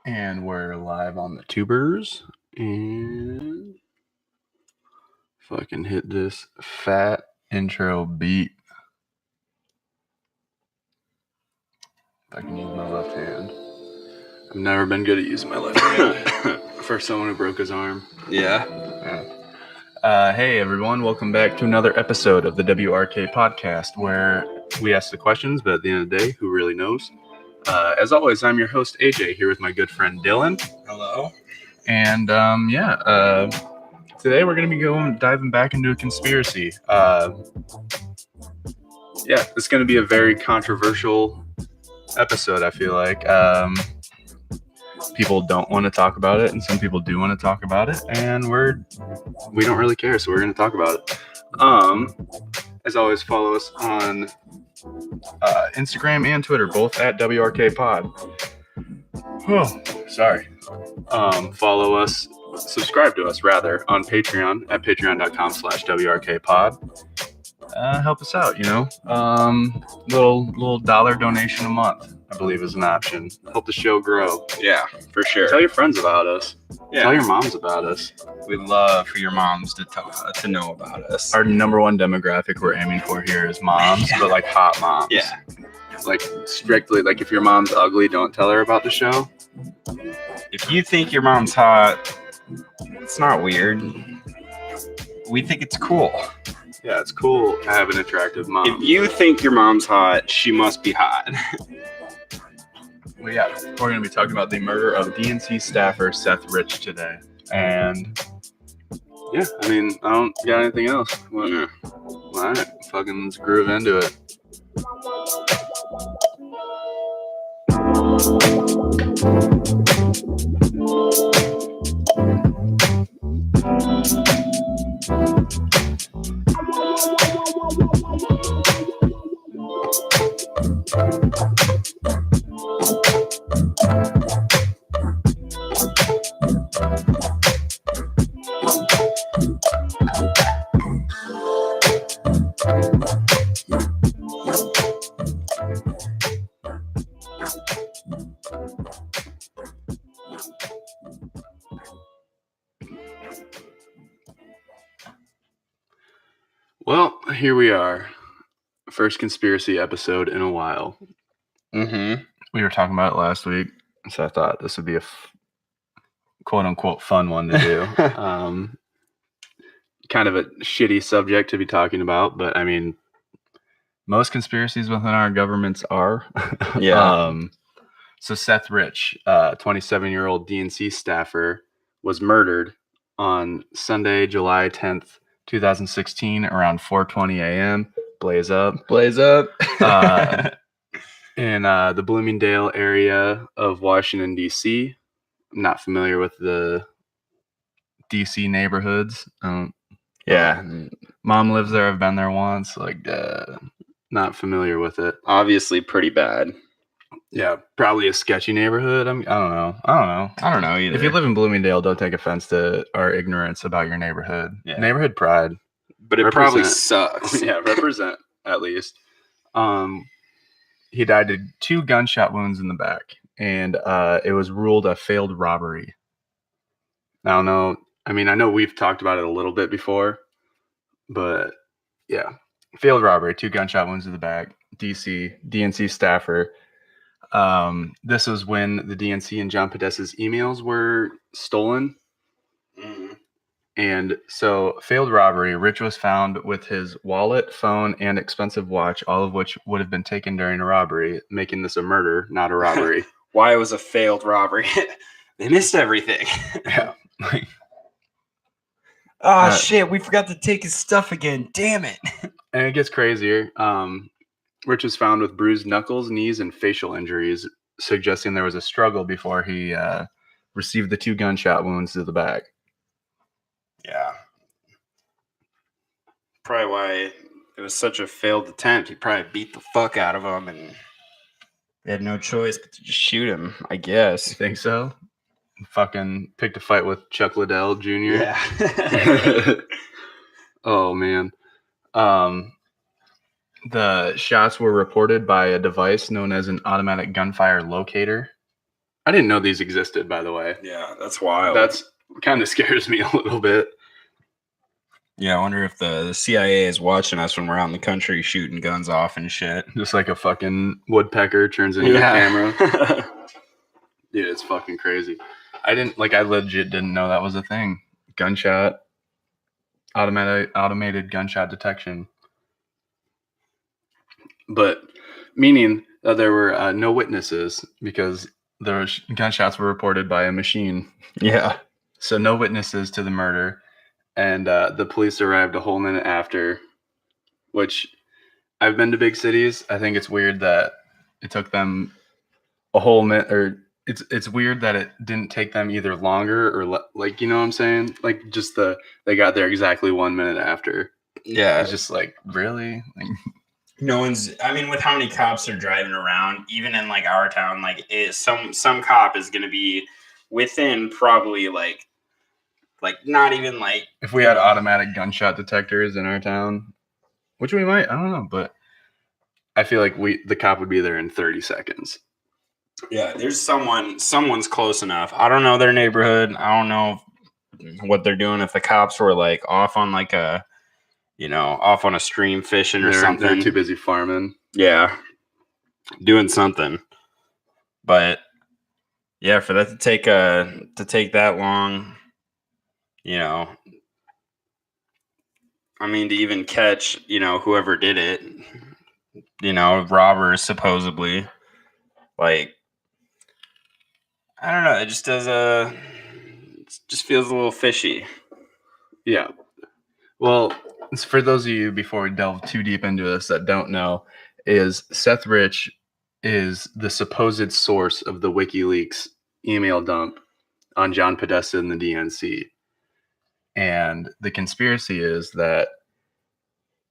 And we're live on the tubers. And fucking hit this fat intro beat. If I can use my left hand. I've never been good at using my left hand. For someone who broke his arm. Yeah. Hey everyone, welcome back to another episode of the WRK podcast where we ask the questions, but at the end of the day, who really knows? As always, I'm your host AJ here with my good friend Dylan. Hello. And today we're going to be diving back into a conspiracy. It's going to be a very controversial episode, I feel like. People don't want to talk about it, and some people do want to talk about it, and we don't really care, so we're going to talk about it. As always, follow us on Instagram and Twitter, both at WRK Pod. Oh, sorry. Follow us, subscribe to us rather, on Patreon at patreon.com/WRK Pod. Help us out, little dollar donation a month, I believe, is an option. Help the show grow. Yeah, for sure. Tell your friends about us. Yeah. Tell your moms about us. We'd love for your moms to know about us. Our number one demographic we're aiming for here is moms, but like hot moms. Yeah. Like strictly, like if your mom's ugly, don't tell her about the show. If you think your mom's hot, it's not weird. We think it's cool. Yeah, it's cool to have an attractive mom. If you think your mom's hot, she must be hot. Well, yeah, we're going to be talking about the murder of DNC staffer Seth Rich today. And yeah, I mean, I don't got anything else. Well, all right, fucking let's groove into it. Well, here we are. First conspiracy episode in a while. Mm-hmm. We were talking about it last week, so I thought this would be a quote-unquote fun one to do. Kind of a shitty subject to be talking about, but I mean, most conspiracies within our governments are. Yeah. So Seth Rich, 27-year-old DNC staffer, was murdered on Sunday, July 10th, 2016, around 4:20 a.m. Blaze up. In the Bloomingdale area of Washington, D.C. I'm not familiar with the D.C. neighborhoods. Yeah. Mom lives there. I've been there once. Not familiar with it. Obviously pretty bad. Yeah, probably a sketchy neighborhood. I don't know. I don't know either. If you live in Bloomingdale, don't take offense to our ignorance about your neighborhood. Yeah. Neighborhood pride. But it probably sucks. Yeah, represent at least. He died to 2 gunshot wounds in the back, and it was ruled a failed robbery. I don't know. I mean, I know we've talked about it a little bit before, but yeah, failed robbery, 2 gunshot wounds in the back. DNC staffer. This was when the DNC and John Podesta's emails were stolen. Mm-hmm. And so, failed robbery. Rich was found with his wallet, phone, and expensive watch, all of which would have been taken during a robbery, making this a murder, not a robbery. Why it was a failed robbery? They missed everything. Yeah. Shit, we forgot to take his stuff again. Damn it. And it gets crazier. Rich was found with bruised knuckles, knees, and facial injuries, suggesting there was a struggle before he received the 2 gunshot wounds to the back. Yeah. Probably why it was such a failed attempt. He probably beat the fuck out of him and they had no choice but to just shoot him, I guess. You think so? Fucking picked a fight with Chuck Liddell Jr. Yeah. Oh, man. The shots were reported by a device known as an automatic gunfire locator. I didn't know these existed, by the way. Yeah, that's wild. That's kind of scares me a little bit. Yeah, I wonder if the CIA is watching us when we're out in the country shooting guns off and shit. Just like a fucking woodpecker turns into a camera. Dude, it's fucking crazy. I legit didn't know that was a thing. Gunshot, automated gunshot detection. But meaning that there were no witnesses because gunshots were reported by a machine. Yeah. So no witnesses to the murder. And the police arrived a whole minute after, which I've been to big cities. I think it's weird that it took them a whole minute, or it's weird that it didn't take them either longer or like, you know what I'm saying? Like just they got there exactly 1 minute after. Yeah. It's just like, really? Like, no one's, I mean, with how many cops are driving around, even in like our town, like some cop is going to be within probably like not even like, if we had automatic gunshot detectors in our town, which we might, I don't know, but I feel like the cop would be there in 30 seconds. Yeah, there's someone's close enough. I don't know their neighborhood. I don't know what they're doing. If the cops were like off on like off on a stream fishing or something. They're too busy farming. Yeah, doing something. But yeah, for that to take that long, I mean, to even catch, whoever did it, robbers supposedly, like, I don't know. It just just feels a little fishy. Yeah. Well, for those of you, before we delve too deep into this that don't know, is Seth Rich is the supposed source of the WikiLeaks email dump on John Podesta and the DNC. And the conspiracy is that,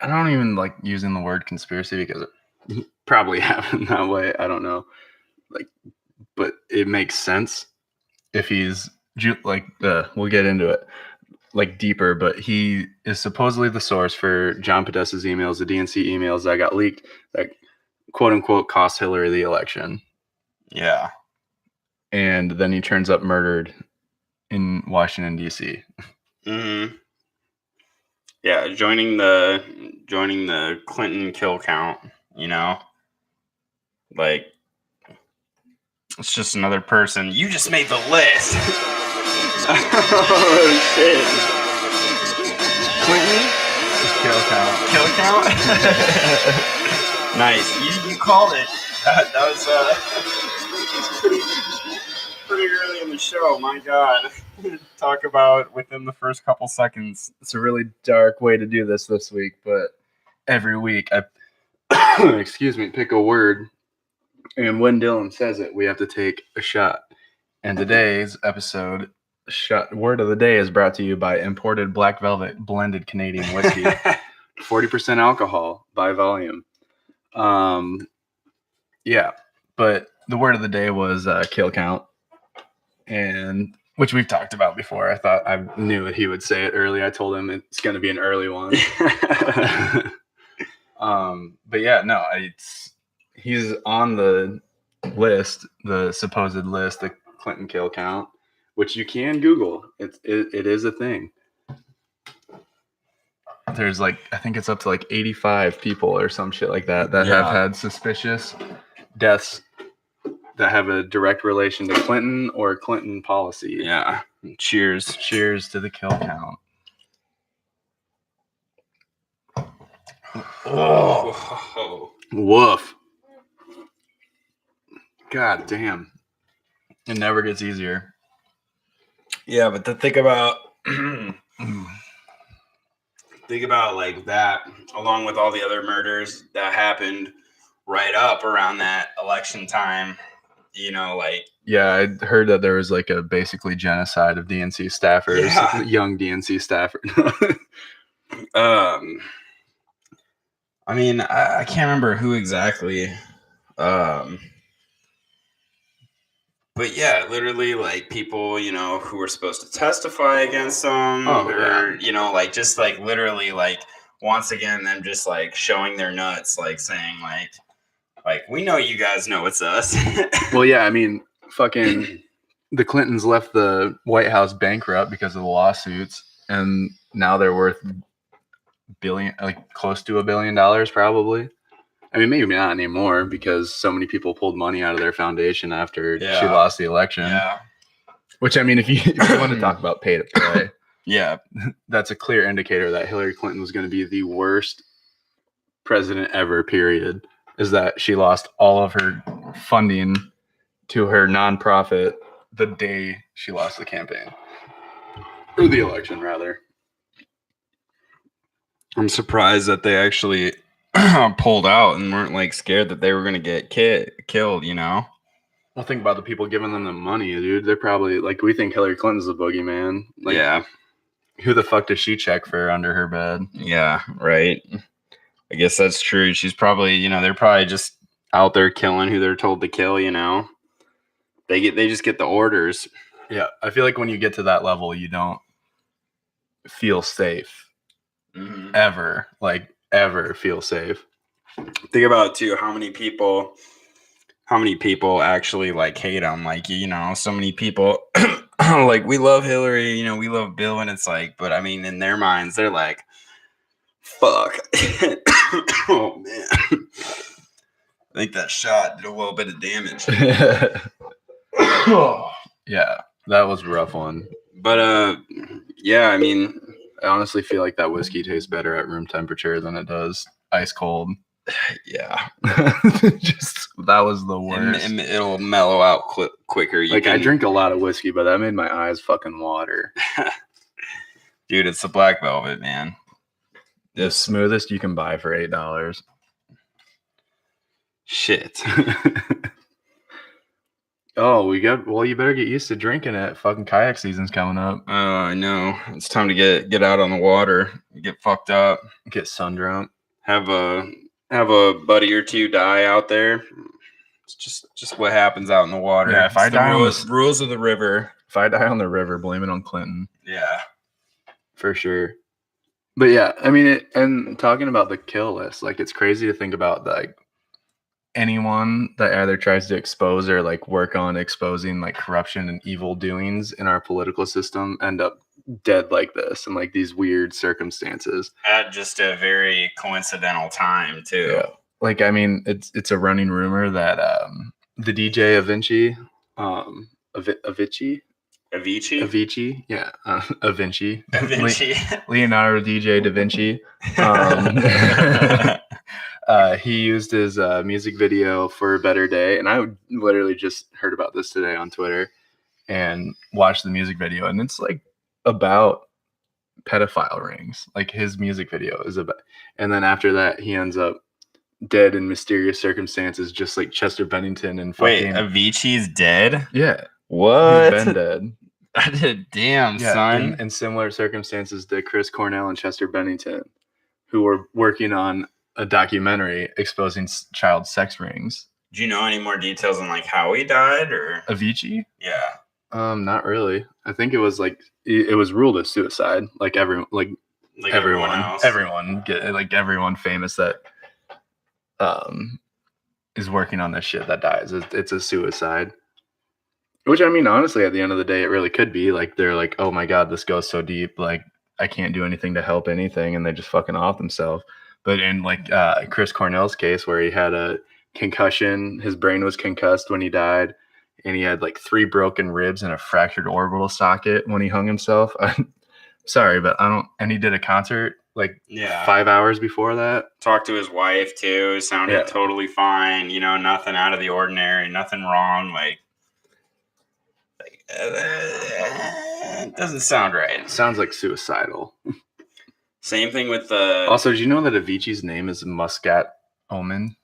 I don't even like using the word conspiracy because it probably happened that way. I don't know. But it makes sense if he's we'll get into it like deeper, but he is supposedly the source for John Podesta's emails, the DNC emails that got leaked that quote unquote cost Hillary the election. Yeah. And then he turns up murdered in Washington, D.C. Mm-hmm. Yeah, joining the Clinton kill count, like, it's just another person. You just made the list. Oh shit! Clinton kill count. Kill count. Nice. You called it. That was pretty early in the show. My God. Talk about within the first couple seconds. It's a really dark way to do this week, but every week I excuse me, pick a word, and when Dylan says it, we have to take a shot. And today's episode word of the day is brought to you by imported Black Velvet blended Canadian whiskey, 40% alcohol by volume. Yeah, but the word of the day was kill count, and which we've talked about before. I thought I knew that he would say it early. I told him it's going to be an early one. But yeah, no, he's on the list, the supposed list, the Clinton kill count, which you can Google. It is a thing. There's I think it's up to 85 people or some shit like that have had suspicious deaths that have a direct relation to Clinton or Clinton policy. Yeah. Cheers to the kill count. Oh. Woof. God damn. It never gets easier. Yeah, but to think about like that, along with all the other murders that happened right up around that election time, Yeah, I heard that there was a basically genocide of DNC staffers, young DNC staffers. I mean, I can't remember who exactly, but yeah, literally people, who were supposed to testify against them, literally once again, them just showing their nuts, saying we know you guys know it's us. Well, yeah, I mean, fucking the Clintons left the White House bankrupt because of the lawsuits, and now they're worth close to $1 billion probably. I mean, maybe not anymore because so many people pulled money out of their foundation after she lost the election. Yeah. Which, I mean, if you want to talk about pay to play, yeah, that's a clear indicator that Hillary Clinton was going to be the worst president ever, period, is that she lost all of her funding to her nonprofit the day she lost the campaign. Or the election, rather. I'm surprised that they actually pulled out and weren't like scared that they were going to get killed, you know? Well, think about the people giving them the money, dude. They're probably like, we think Hillary Clinton's the boogeyman. Like, yeah. Who the fuck does she check for under her bed? Yeah, right. I guess that's true. She's probably, you know, they're probably just out there killing who they're told to kill, you know? They just get the orders. Yeah, I feel like when you get to that level, you don't feel safe. Mm-hmm. Ever feel safe. Think about too how many people actually like hate him. Like, you know, so many people like, we love Hillary, you know, we love Bill, and it's like, but I mean, in their minds, they're like, fuck. Oh man, I think that shot did a little bit of damage. Yeah, that was a rough one. But yeah, I mean, I honestly feel like that whiskey tastes better at room temperature than it does ice cold. Yeah. Just that was the worst. And it'll mellow out quicker. I drink a lot of whiskey, but that made my eyes fucking water. Dude, it's the black velvet, man. The smoothest you can buy for $8. Shit. Oh, you better get used to drinking it. Fucking kayak season's coming up. Oh, I know. It's time to get out on the water, get fucked up, get sun drunk, have a buddy or two die out there. It's just what happens out in the water. Yeah, if I die on the rules of the river. If I die on the river, blame it on Clinton. Yeah, for sure. But yeah, I mean, and talking about the kill list, like it's crazy to think about like anyone that either tries to expose or like work on exposing like corruption and evil doings in our political system end up dead like this and like these weird circumstances at just a very coincidental time too. Yeah. Like, I mean, it's a running rumor that the DJ Avicii, yeah, Avicii, Leonardo DJ Da Vinci. He used his music video for A Better Day, and I literally just heard about this today on Twitter and watched the music video, and it's like about pedophile rings. Like his music video is about, and then after that, he ends up dead in mysterious circumstances, just like Chester Bennington and fucking. Wait, Avicii's dead? Yeah. What? He's been dead. Damn, son. In similar circumstances to Chris Cornell and Chester Bennington, who were working on a documentary exposing child sex rings. Do you know any more details on like how he died or Avicii? Yeah. Not really. I think it was like it was ruled as suicide. Like everyone famous that is working on this shit that dies. It's a suicide. Which, I mean, honestly, at the end of the day, it really could be. Like, they're like, oh my God, this goes so deep. Like, I can't do anything to help anything. And they just fucking off themselves. But in, like, Chris Cornell's case, where he had a concussion, his brain was concussed when he died. And he had, like, 3 broken ribs and a fractured orbital socket when he hung himself. Sorry, but I don't. And he did a concert, like, 5 hours before that. Talked to his wife, too. Sounded totally fine. You know, nothing out of the ordinary, nothing wrong. Like, it doesn't sound right. It sounds like suicidal. Same thing with the. Also, did you know that Avicii's name is Muscat Omen?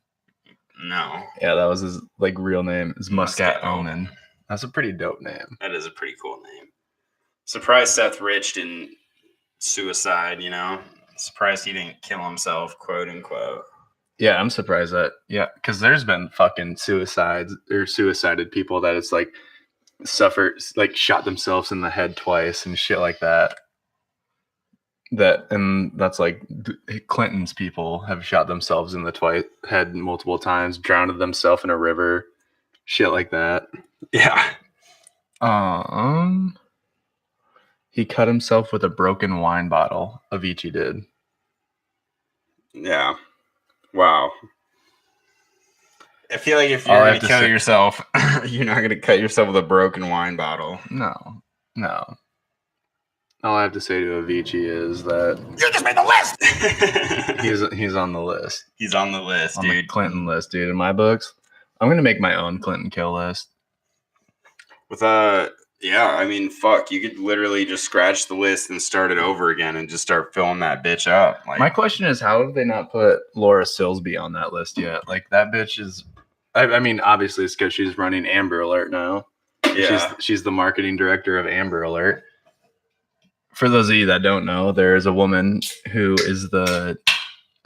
No. Yeah, that was his like real name. Is Muscat Omen. That's a pretty dope name. That is a pretty cool name. Surprised Seth Rich didn't suicide. You know, surprised he didn't kill himself, quote unquote. Yeah, I'm surprised that. Yeah, because there's been fucking suicided people that it's like. Suffered, like shot themselves in the head twice and shit like that. And that's like Clinton's people have shot themselves in the head multiple times, drowned themselves in a river, shit like that. Yeah. He cut himself with a broken wine bottle. Avicii did. Yeah. Wow. I feel like if All you're I going have to to kill say- yourself, you're not going to cut yourself with a broken wine bottle. No. All I have to say to Avicii is that You just made the list. he's on the list. He's on the list, On dude. the Clinton list, dude. In my books, I'm gonna make my own Clinton kill list. With yeah, I mean, fuck, you could literally just scratch the list and start it over again and just start filling that bitch up. Like, My question is, how have they not put Laura Silsbee on that list yet? Like, that bitch is. I mean, obviously, it's because she's running Amber Alert now. yeah, She's the marketing director of Amber Alert. For those of you that don't know, there is a woman who is the.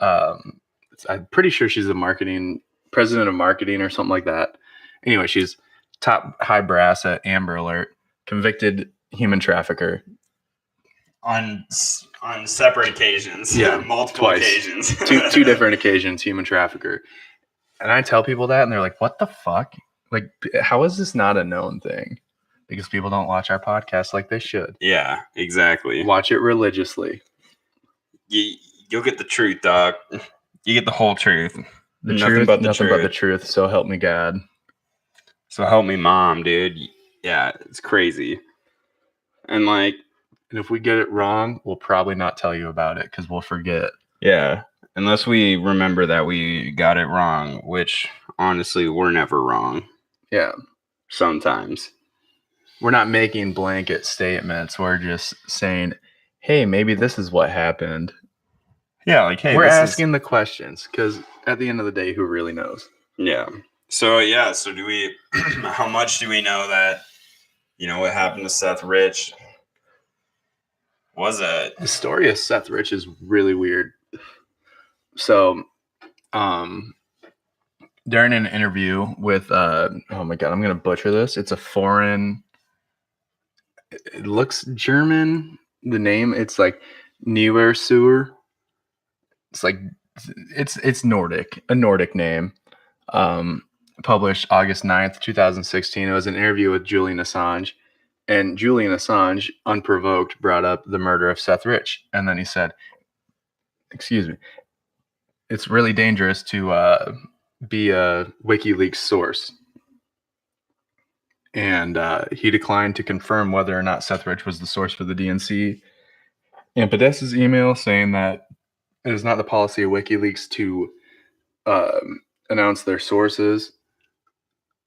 I'm pretty sure she's the president of marketing or something like that. Anyway, she's top high brass at Amber Alert, convicted human trafficker. on separate occasions, Yeah, multiple twice. occasions, two different occasions, human trafficker. And I tell people that, and they're like, "What the fuck? Like, how is this not a known thing?" Because people don't watch our podcast like they should. Yeah, exactly. Watch it religiously. You'll get the truth, dog. You get the whole truth. Nothing but the truth. So help me God. So help me, mom, dude. Yeah, it's crazy. And like, and if we get it wrong, we'll probably not tell you about it because we'll forget. Yeah, unless we remember that we got it wrong, which honestly, we're never wrong. Yeah, sometimes. We're not making blanket statements. We're just saying, hey, maybe this is what happened. Yeah, like, hey, we're asking the questions because at the end of the day, who really knows? Yeah. So do we, how much do we know that, what happened to Seth Rich was it? The story of Seth Rich is really weird. So, during an interview with, oh my God, I'm going to butcher this. It's a foreign, it looks German. The name, it's like Newer Sewer. It's like, it's Nordic, a Nordic name. Published August 9th, 2016. It was an interview with Julian Assange. And Julian Assange, unprovoked, brought up the murder of Seth Rich. And then he said, excuse me, it's really dangerous to be a WikiLeaks source. And he declined to confirm whether or not Seth Rich was the source for the DNC. And Podesta's email saying that it is not the policy of WikiLeaks to announce their sources.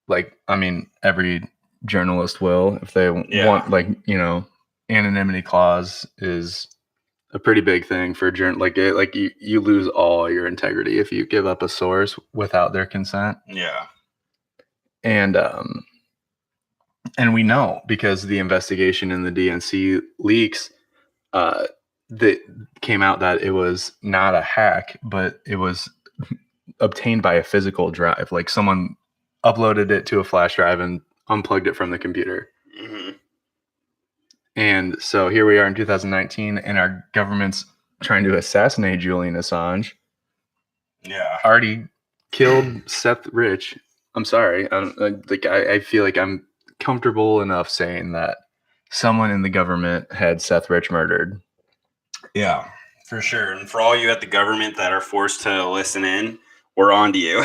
Like, I mean, every journalist will if they want, like, anonymity clause is a pretty big thing for you lose all your integrity if you give up a source without their consent. Yeah. And we know because the investigation in the DNC leaks that came out that it was not a hack, but it was obtained by a physical drive. Like, someone uploaded it to a flash drive and unplugged it from the computer. Mm-hmm. And so here we are in 2019, and our government's trying to assassinate Julian Assange. Yeah. Already killed Seth Rich. I'm sorry. I feel like I'm comfortable enough saying that someone in the government had Seth Rich murdered. Yeah, for sure. And for all you at the government that are forced to listen in, we're on to you.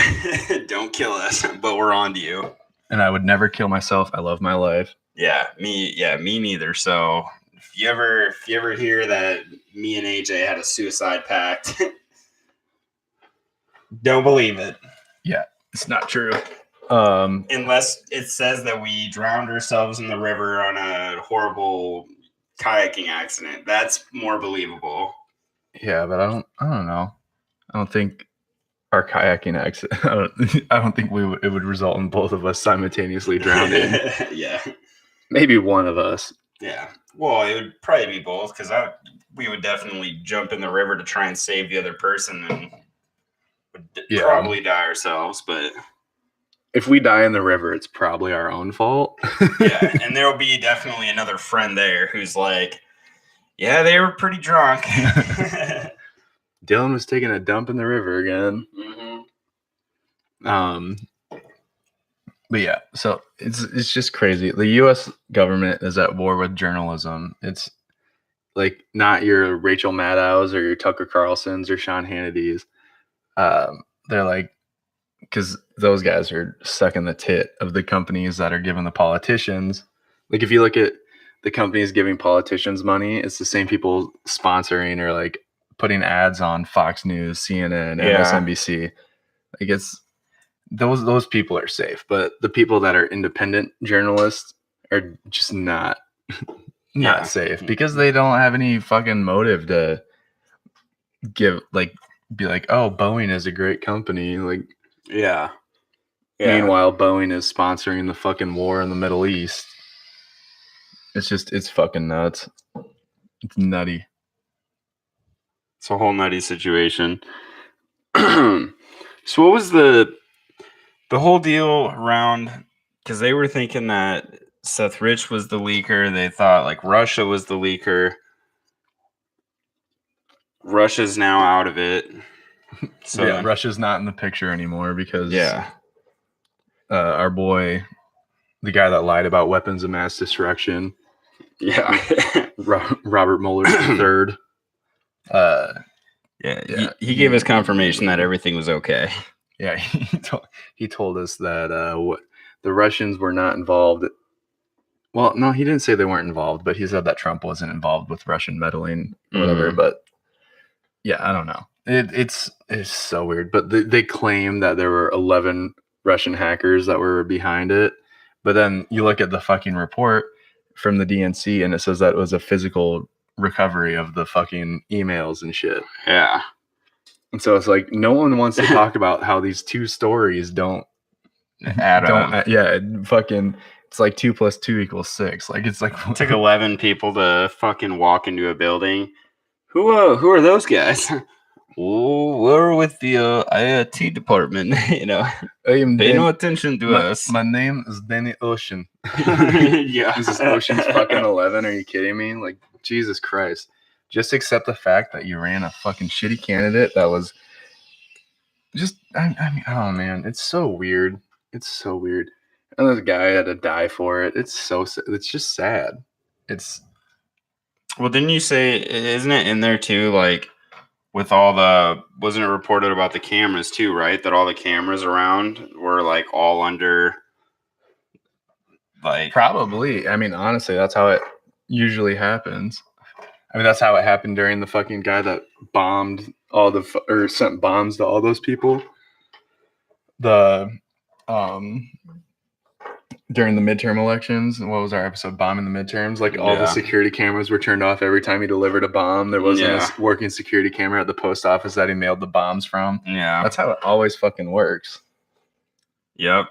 Don't kill us, but we're on to you. And I would never kill myself. I love my life. Yeah, me neither. So if you ever hear that me and AJ had a suicide pact, don't believe it. Yeah, it's not true. Unless it says that we drowned ourselves in the river on a horrible kayaking accident. That's more believable. Yeah, but I don't know. I don't think our kayaking accident. I don't think it would result in both of us simultaneously drowning. Yeah, maybe one of us. Yeah, well, it would probably be both because we would definitely jump in the river to try and save the other person and would probably die ourselves. But if we die in the river, it's probably our own fault. Yeah, and there will be definitely another friend there who's like, yeah, they were pretty drunk. Dylan was taking a dump in the river again. Mm-hmm. But yeah, so it's just crazy. The U.S. government is at war with journalism. It's like not your Rachel Maddow's or your Tucker Carlson's or Sean Hannity's. They're like, because those guys are sucking the tit of the companies that are giving the politicians. Like if you look at the companies giving politicians money, it's the same people sponsoring or like putting ads on Fox News, CNN, MSNBC. Like it's those people are safe, but the people that are independent journalists are just not safe because they don't have any fucking motive to be like, oh, Boeing is a great company. Like, yeah. Meanwhile, Boeing is sponsoring the fucking war in the Middle East. It's fucking nuts. It's nutty. It's a whole nutty situation. So what was the whole deal around? Because they were thinking that Seth Rich was the leaker. They thought like Russia was the leaker. Russia's now out of it. So yeah, Russia's not in the picture anymore because our boy, the guy that lied about weapons of mass destruction, Robert Mueller III. He gave us confirmation that everything was okay. Yeah, he told us that the Russians were not involved. Well, no, he didn't say they weren't involved, but he said that Trump wasn't involved with Russian meddling or whatever. But yeah, I don't know. It's so weird. But they claim that there were 11 Russian hackers that were behind it. But then you look at the fucking report from the DNC and it says that it was a physical recovery of the fucking emails and shit. Yeah. And so it's like no one wants to talk about how these two stories don't add up. Yeah, fucking it's like 2 + 2 = 6. Like it's like it took 11 people to fucking walk into a building. Who are those guys? Oh, we're with the IoT department. Pay no attention to us. My name is Danny Ocean. Yeah, this is Ocean's fucking 11. Are you kidding me? Like Jesus Christ! Just accept the fact that you ran a fucking shitty candidate that was just. I mean, oh man, it's so weird. It's so weird. And this guy had to die for it. It's just sad. Well, didn't you say, isn't it in there too, like, with all wasn't it reported about the cameras too, right? That all the cameras around were, like, all under, like... Probably. I mean, honestly, that's how it usually happens. I mean, that's how it happened during the fucking guy that bombed or sent bombs to all those people. During the midterm elections, what was our episode? Bombing the midterms. Like all the security cameras were turned off every time he delivered a bomb. There wasn't a working security camera at the post office that he mailed the bombs from. Yeah. That's how it always fucking works. Yep.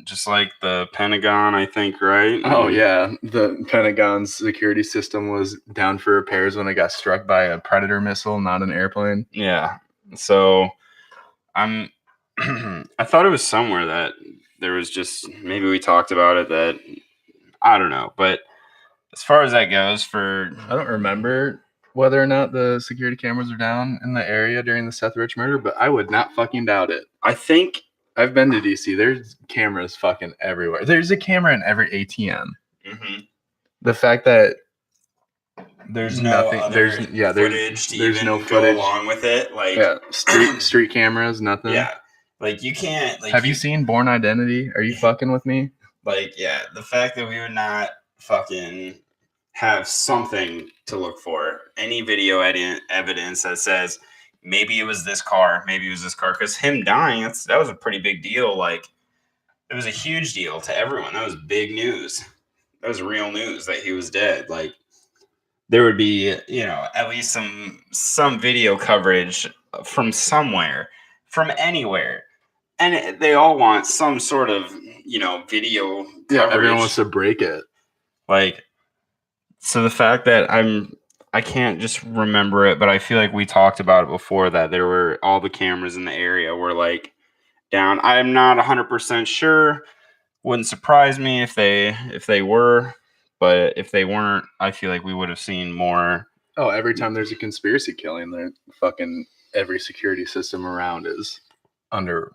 Just like the Pentagon, I think, right? Oh, yeah. The Pentagon's security system was down for repairs when it got struck by a Predator missile, not an airplane. Yeah. So I thought it was somewhere that there was just, maybe we talked about it, that I don't know. But as far as that goes, I don't remember whether or not the security cameras are down in the area during the Seth Rich murder, but I would not fucking doubt it. I think I've been to DC. There's cameras fucking everywhere. There's a camera in every ATM. Mm-hmm. The fact that there's nothing, no footage there's no footage along with it. Like street cameras, nothing. Yeah. Like you can't. Like, have you seen Born Identity? Are you fucking with me? Like, yeah, the fact that we would not fucking have something to look for, any video evidence that says maybe it was this car, because him dying, that was a pretty big deal. Like, it was a huge deal to everyone. That was big news. That was real news that he was dead. Like, there would be, at least some video coverage from somewhere, from anywhere. And they all want some sort of, video coverage. Yeah, everyone wants to break it. Like, so the fact that I can't just remember it, but I feel like we talked about it before, that there were all the cameras in the area were like down. I'm not 100% sure. Wouldn't surprise me if they were, but if they weren't, I feel like we would have seen more. Oh, every time there's a conspiracy killing, there fucking every security system around is under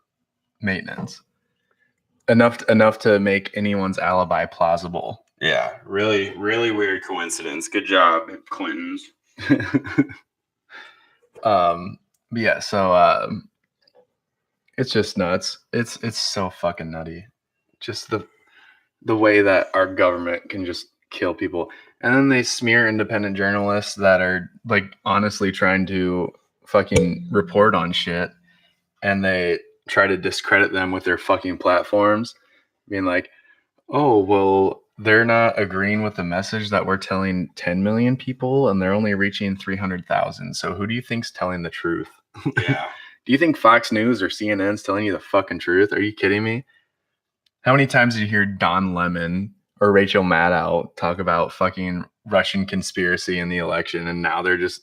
maintenance. enough to make anyone's alibi plausible. Yeah, really, really weird coincidence. Good job, Clintons. But yeah, so it's just nuts. It's so fucking nutty. Just the way that our government can just kill people. And then they smear independent journalists that are like honestly trying to fucking report on shit, and they try to discredit them with their fucking platforms, being like, oh, well, they're not agreeing with the message that we're telling 10 million people and they're only reaching 300,000. So who do you think's telling the truth? Yeah. Do you think Fox News or CNN's telling you the fucking truth? Are you kidding me? How many times did you hear Don Lemon or Rachel Maddow talk about fucking Russian conspiracy in the election, and now they're just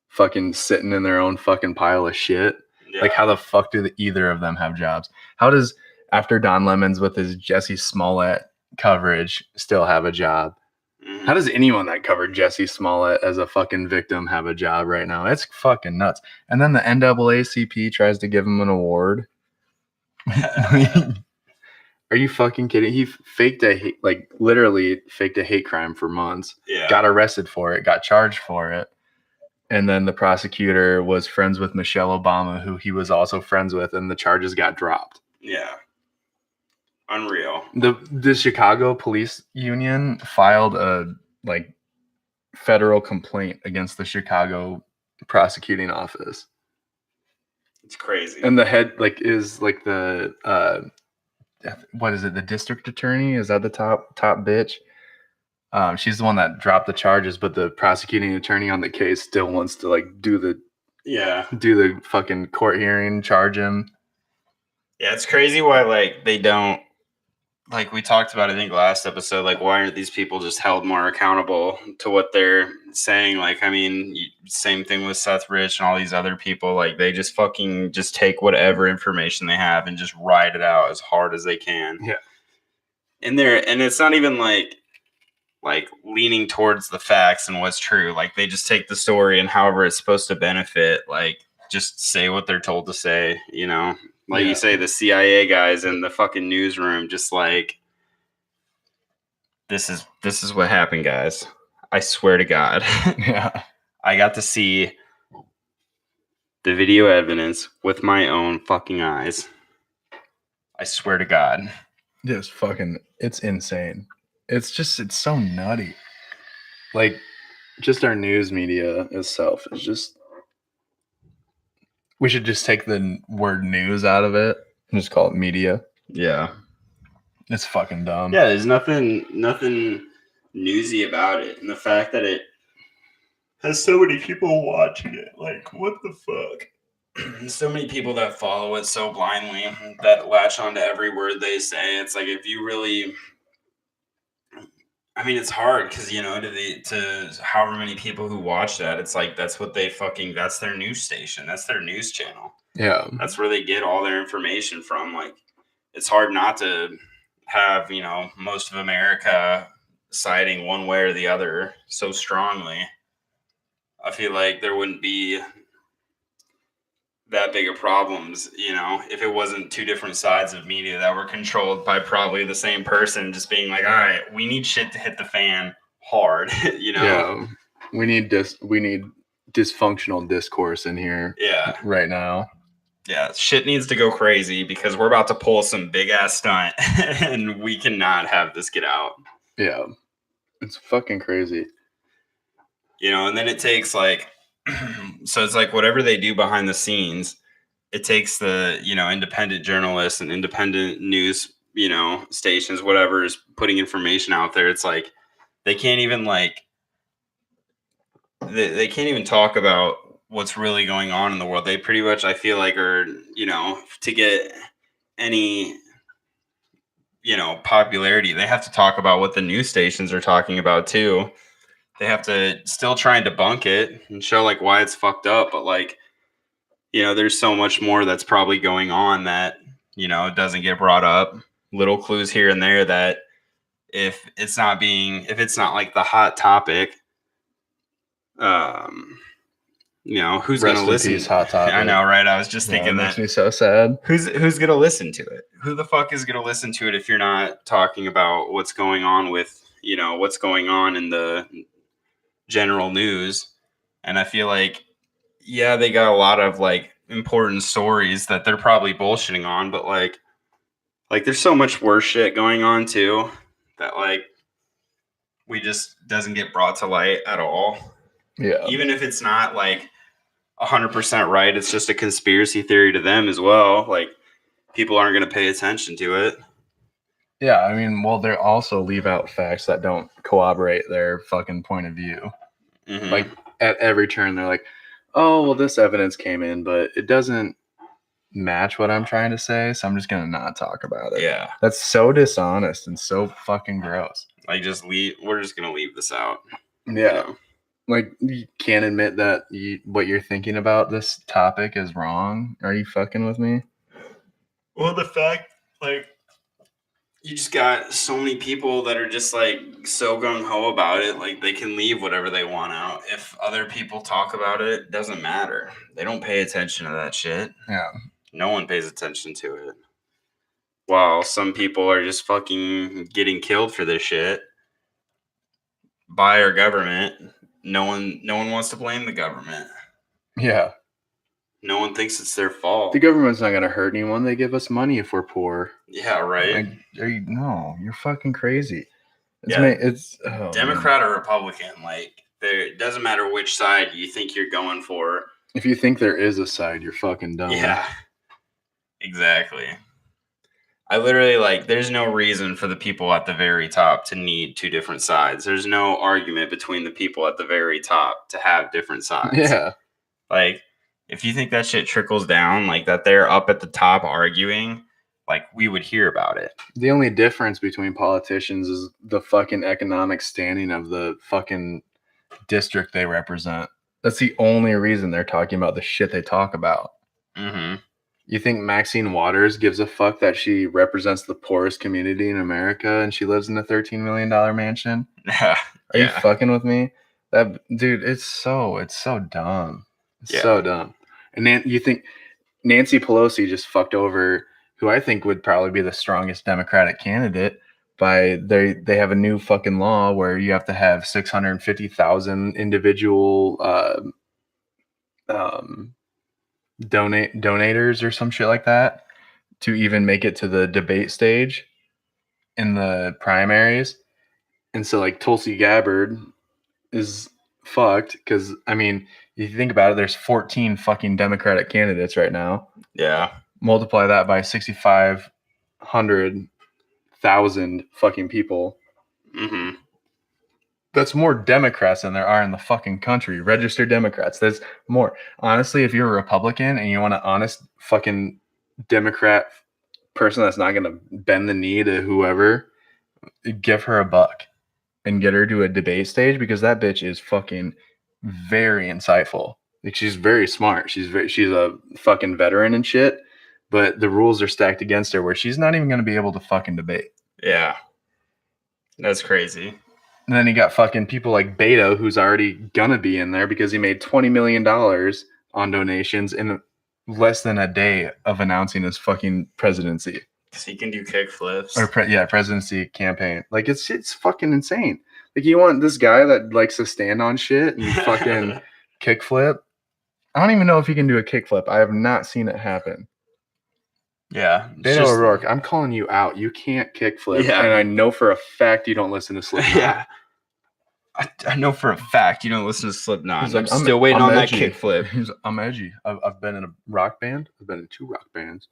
fucking sitting in their own fucking pile of shit? Yeah. Like, how the fuck do either of them have jobs? How does, after Don Lemon's with his Jesse Smollett coverage, still have a job? Mhm. How does anyone that covered Jesse Smollett as a fucking victim have a job right now? It's fucking nuts. And then the NAACP tries to give him an award. Are you fucking kidding? He faked literally faked a hate crime for months. Yeah. Got arrested for it, got charged for it. And then the prosecutor was friends with Michelle Obama, who he was also friends with, and the charges got dropped. Yeah. Unreal. The Chicago Police Union filed a federal complaint against the Chicago prosecuting office. It's crazy. And the head is the what is it? The district attorney? Is that the top bitch? She's the one that dropped the charges, but the prosecuting attorney on the case still wants to do the fucking court hearing, charge him. Yeah, it's crazy why they don't, like we talked about I think last episode, why aren't these people just held more accountable to what they're saying? Same thing with Seth Rich and all these other people. They just fucking just take whatever information they have and just ride it out as hard as they can. Yeah. And it's not even leaning towards the facts and what's true. They just take the story and however it's supposed to benefit, just say what they're told to say, you say, the CIA guys in the fucking newsroom, just this is what happened, guys. I swear to God. Yeah. I got to see the video evidence with my own fucking eyes. I swear to God. Just fucking, it's insane. It's so nutty. Just our news media itself is just, we should just take the word news out of it and just call it media. Yeah. It's fucking dumb. Yeah, there's nothing newsy about it. And the fact that it has so many people watching it, what the fuck? So many people that follow it so blindly, that latch onto every word they say. It's if you really, it's hard because, to however many people who watch that, it's that's what they that's their news station. That's their news channel. Yeah. That's where they get all their information from. It's hard not to have, most of America siding one way or the other so strongly. I feel like there wouldn't be that big of problems, if it wasn't two different sides of media that were controlled by probably the same person, just being all right, we need shit to hit the fan hard, Yeah. We need dysfunctional discourse in here. Yeah. Right now. Yeah, shit needs to go crazy because we're about to pull some big ass stunt and we cannot have this get out. Yeah. It's fucking crazy. And then it takes so it's whatever they do behind the scenes, it takes the, independent journalists and independent news, stations, whatever is putting information out there. It's they can't even they can't even talk about what's really going on in the world. They pretty much, I feel are, to get any, popularity, they have to talk about what the news stations are talking about too. They have to still try and debunk it and show why it's fucked up. But there's so much more that's probably going on that, doesn't get brought up. Little clues here and there that if it's not the hot topic, You know, who's Rest gonna in listen? peace, Hot Topic. I know, right? I was just Yeah, thinking it makes that. me so sad. Who's gonna listen to it? Who the fuck is gonna listen to it if you're not talking about what's going on with, you know, what's going on in the general news? And I feel like, yeah, they got a lot of like important stories that they're probably bullshitting on, but like there's so much worse shit going on too that like we just doesn't get brought to light at all. Yeah. Even if it's not like 100% right, it's just a conspiracy theory to them as well. Like people aren't going to pay attention to it. Yeah, I mean, well, they also leave out facts that don't corroborate their fucking point of view. Mm-hmm. Like at every turn, they're like, "Oh, well, this evidence came in, but it doesn't match what I'm trying to say, so I'm just gonna not talk about it." Yeah, that's so dishonest and so fucking gross. Like we're just gonna leave this out. Yeah, you know? Like you can't admit that what you're thinking about this topic is wrong. Are you fucking with me? Well, the fact, like, you just got so many people that are just like so gung-ho about it, like they can leave whatever they want out. If other people talk about it, it doesn't matter. They don't pay attention to that shit. Yeah, no one pays attention to it. While some people are just fucking getting killed for this shit by our government. No one wants to blame the government. Yeah. No one thinks it's their fault. The government's not gonna hurt anyone. They give us money if we're poor. Yeah, right. Like, no, you're fucking crazy. It's Democrat or Republican. Like, it doesn't matter which side you think you're going for. If you think there is a side, you're fucking dumb. Yeah, exactly. I literally, like, there's no reason for the people at the very top to need two different sides. There's no argument between the people at the very top to have different sides. Yeah. Like, if you think that shit trickles down, like that they're up at the top arguing, like we would hear about it. The only difference between politicians is the fucking economic standing of the fucking district they represent. That's the only reason they're talking about the shit they talk about. Mm-hmm. You think Maxine Waters gives a fuck that she represents the poorest community in America and she lives in a $13 million mansion? Are you fucking with me? That dude, it's so dumb. It's so dumb. And then you think Nancy Pelosi just fucked over who I think would probably be the strongest Democratic candidate by they have a new fucking law where you have to have 650,000 individual donators or some shit like that to even make it to the debate stage in the primaries. And so like Tulsi Gabbard is fucked because I mean, if you think about it, there's 14 fucking Democratic candidates right now. Yeah. Multiply that by 6,500,000 fucking people. Mm-hmm. That's more Democrats than there are in the fucking country. Registered Democrats. There's more. Honestly, if you're a Republican and you want an honest fucking Democrat person that's not going to bend the knee to whoever, give her a buck and get her to a debate stage because that bitch is fucking very insightful. Like she's very smart. She's a fucking veteran and shit, but the rules are stacked against her where she's not even going to be able to fucking debate. Yeah. That's crazy. And then you got fucking people like Beto, who's already gonna be in there because he made $20 million on donations in less than a day of announcing his fucking presidency. Because he can do kickflips. Or presidency campaign. Like it's fucking insane. Like you want this guy that likes to stand on shit and fucking kickflip. I don't even know if he can do a kickflip. I have not seen it happen. Yeah. Beto O'Rourke, I'm calling you out. You can't kickflip. Yeah. And I know for a fact you don't listen to Slipknot. Yeah. I know for a fact you don't listen to Slipknot. Like, I'm still waiting on edgy. That kickflip. I'm edgy. I've been in a rock band. I've been in 2 rock bands.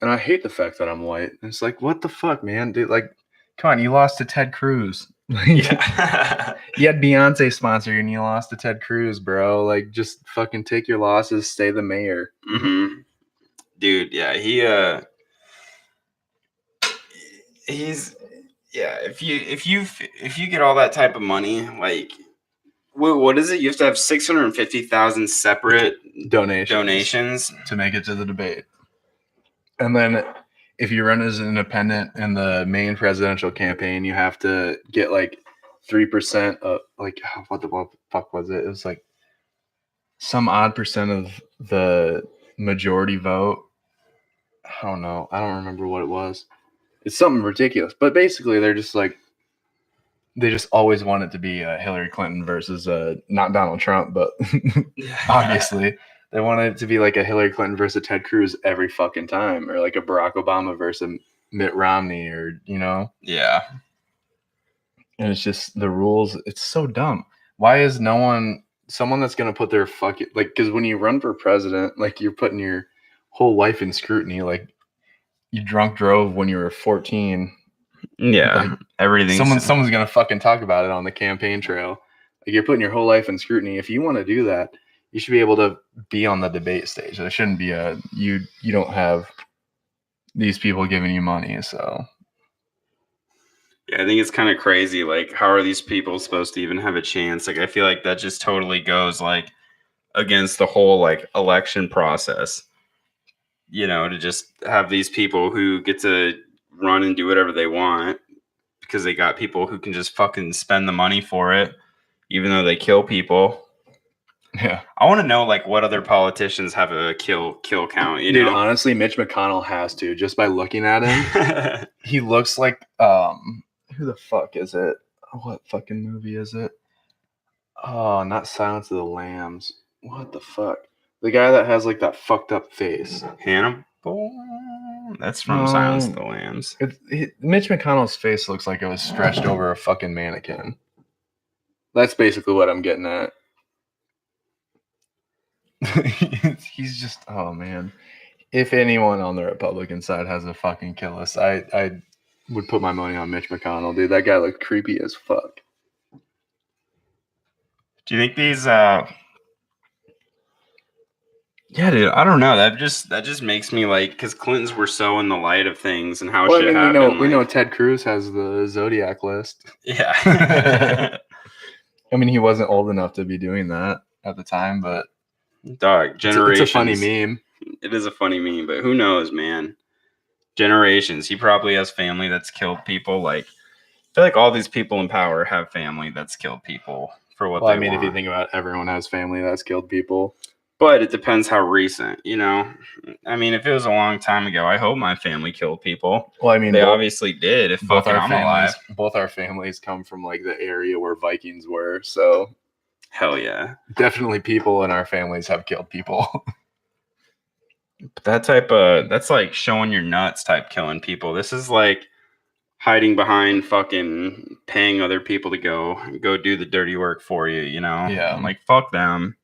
And I hate the fact that I'm white. And it's like, what the fuck, man? Dude, like, come on, you lost to Ted Cruz. Yeah. You had Beyonce sponsor you and you lost to Ted Cruz, bro. Like, just fucking take your losses, stay the mayor. Mm-hmm. Dude, yeah, he's if you get all that type of money, like what is it? You have to have 650,000 separate donations to make it to the debate. And then if you run as an independent in the main presidential campaign, you have to get like 3% of like what the fuck was it? It was like some odd percent of the majority vote. I don't know. I don't remember what it was. It's something ridiculous. But basically, they're just like, they just always want it to be Hillary Clinton versus not Donald Trump, but obviously they want it to be like a Hillary Clinton versus Ted Cruz every fucking time, or like a Barack Obama versus Mitt Romney, or Yeah. And it's just the rules. It's so dumb. Why is someone that's gonna put their fucking because when you run for president, like you're putting your whole life in scrutiny. Like you drunk drove when you were 14. Yeah, like, everything. Someone's gonna fucking talk about it on the campaign trail. Like you're putting your whole life in scrutiny. If you want to do that, you should be able to be on the debate stage. There shouldn't be you don't have these people giving you money. So yeah, I think it's kind of crazy. Like, how are these people supposed to even have a chance? Like, I feel like that just totally goes like against the whole like election process. To just have these people who get to run and do whatever they want because they got people who can just fucking spend the money for it, even though they kill people. Yeah, I want to know like what other politicians have a kill count. Dude, honestly, Mitch McConnell has to, just by looking at him. He looks like who the fuck is it? What fucking movie is it? Oh, not Silence of the Lambs. What the fuck? The guy that has like that fucked up face. Hannibal? That's from Silence of the Lambs. Mitch McConnell's face looks like it was stretched over a fucking mannequin. That's basically what I'm getting at. He's just, oh man. If anyone on the Republican side has a fucking kill us, I would put my money on Mitch McConnell, dude. That guy looked creepy as fuck. Do you think these yeah, dude, I don't know. That just makes me like, because Clintons were so in the light of things and how shit happened. We know Ted Cruz has the Zodiac list. Yeah. I mean, he wasn't old enough to be doing that at the time, but dog, generations. It's a funny meme. It is a funny meme, but who knows, man? Generations. He probably has family that's killed people. Like, I feel like all these people in power have family that's killed people for what they want. If you think about it, everyone has family that's killed people. But it depends how recent, I mean, if it was a long time ago, I hope my family killed people. Well, I mean, they obviously did. If fucking I'm alive. Both our families come from like the area where Vikings were, so hell yeah. Definitely people in our families have killed people. That's like showing your nuts type killing people. This is like hiding behind fucking paying other people to go do the dirty work for you, Yeah. I'm like, fuck them.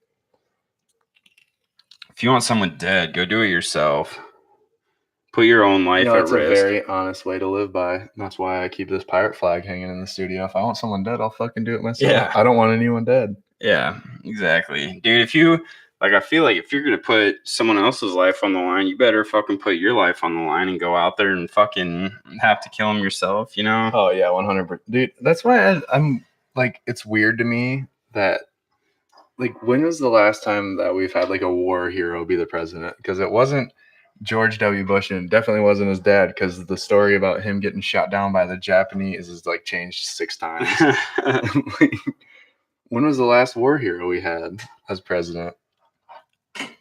If you want someone dead, go do it yourself. Put your own life at risk. It's a very honest way to live by. That's why I keep this pirate flag hanging in the studio. If I want someone dead, I'll fucking do it myself. Yeah. I don't want anyone dead. Yeah, exactly. Dude, if you I feel like if you're gonna put someone else's life on the line, you better fucking put your life on the line and go out there and fucking have to kill them yourself, Oh yeah, 100%. Dude, that's why I'm like, it's weird to me that, like, when was the last time that we've had like a war hero be the president? Because it wasn't George W. Bush, and it definitely wasn't his dad, because the story about him getting shot down by the Japanese is like changed 6 times. When was the last war hero we had as president?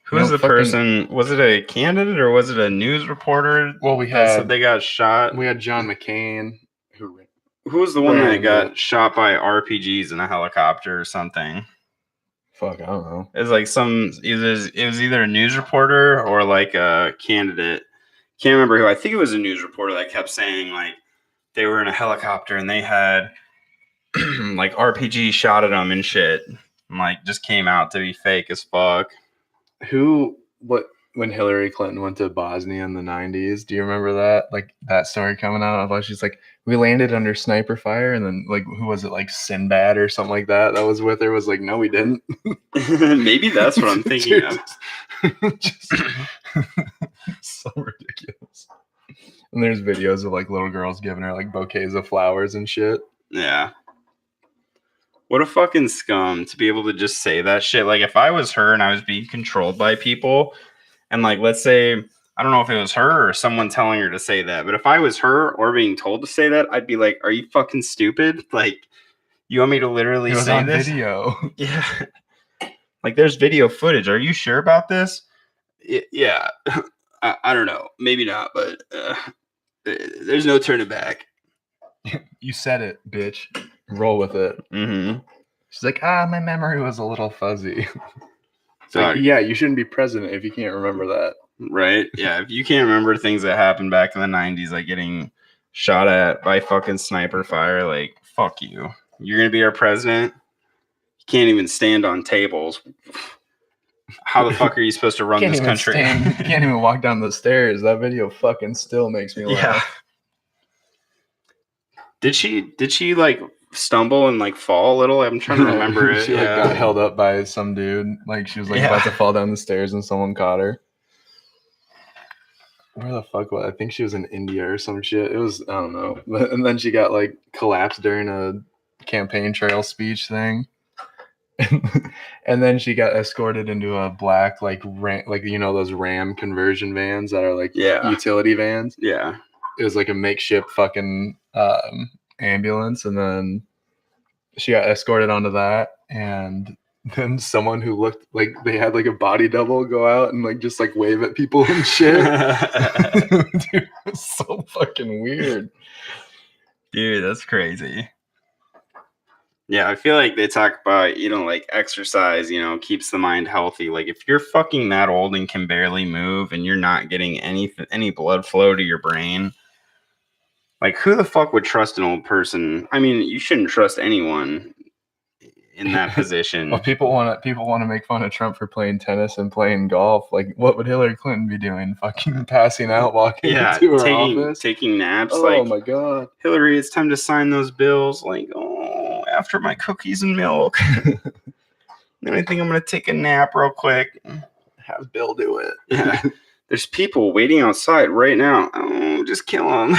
Who was the person? Was it a candidate or was it a news reporter? Well, we had they got shot. We had John McCain. Who was the one that got shot by RPGs in a helicopter or something? Fuck, I don't know. It was like it was either a news reporter or like a candidate. Can't remember who. I think it was a news reporter that kept saying like they were in a helicopter and they had like RPG shot at them and shit. And, like, just came out to be fake as fuck. When Hillary Clinton went to Bosnia in the 90s, do you remember that? Like, that story coming out about she's like, we landed under sniper fire, and then, like, who was it, like Sinbad or something like that was with her, was like, no, we didn't. Maybe that's what I'm thinking of. Just so ridiculous. And there's videos of, like, little girls giving her, like, bouquets of flowers and shit. Yeah. What a fucking scum to be able to just say that shit. Like, if I was her and I was being controlled by people, and, like, let's say, I don't know if it was her or someone telling her to say that, but if I was her or being told to say that, I'd be like, are you fucking stupid? Like, you want me to literally say this? Video. Yeah. Like, there's video footage. Are you sure about this? Yeah. I don't know. Maybe not, but there's no turning back. You said it, bitch. Roll with it. Mm-hmm. She's like, my memory was a little fuzzy. It's like, yeah, you shouldn't be president if you can't remember that. Right? Yeah, if you can't remember things that happened back in the 90s, like getting shot at by fucking sniper fire, like, fuck you. You're going to be our president? You can't even stand on tables. How the fuck are you supposed to run this country? Can't even walk down the stairs. That video fucking still makes me laugh. Yeah. Did she like stumble and like fall a little? I'm trying to remember it. She like got held up by some dude. Like she was like about to fall down the stairs and someone caught her. Where the fuck was I think she was in India or some shit. It was, I don't know. And then she got like collapsed during a campaign trail speech thing. And then she got escorted into a black like those Ram conversion vans that are like utility vans. Yeah. It was like a makeshift fucking ambulance, and then she got escorted onto that, and then someone who looked like they had like a body double go out and like just like wave at people and shit. Dude, it was so fucking weird. Dude, that's crazy. Yeah, I feel like they talk about, like exercise, keeps the mind healthy. Like if you're fucking that old and can barely move and you're not getting any blood flow to your brain, like who the fuck would trust an old person? I mean, you shouldn't trust anyone in that position. Well, people want to make fun of Trump for playing tennis and playing golf. Like, what would Hillary Clinton be doing? Fucking passing out, walking into her office, taking naps. Oh my god, Hillary, it's time to sign those bills. Like, after my cookies and milk. Then I think I'm gonna take a nap real quick. Have Bill do it. Yeah. There's people waiting outside right now. Oh, just kill them.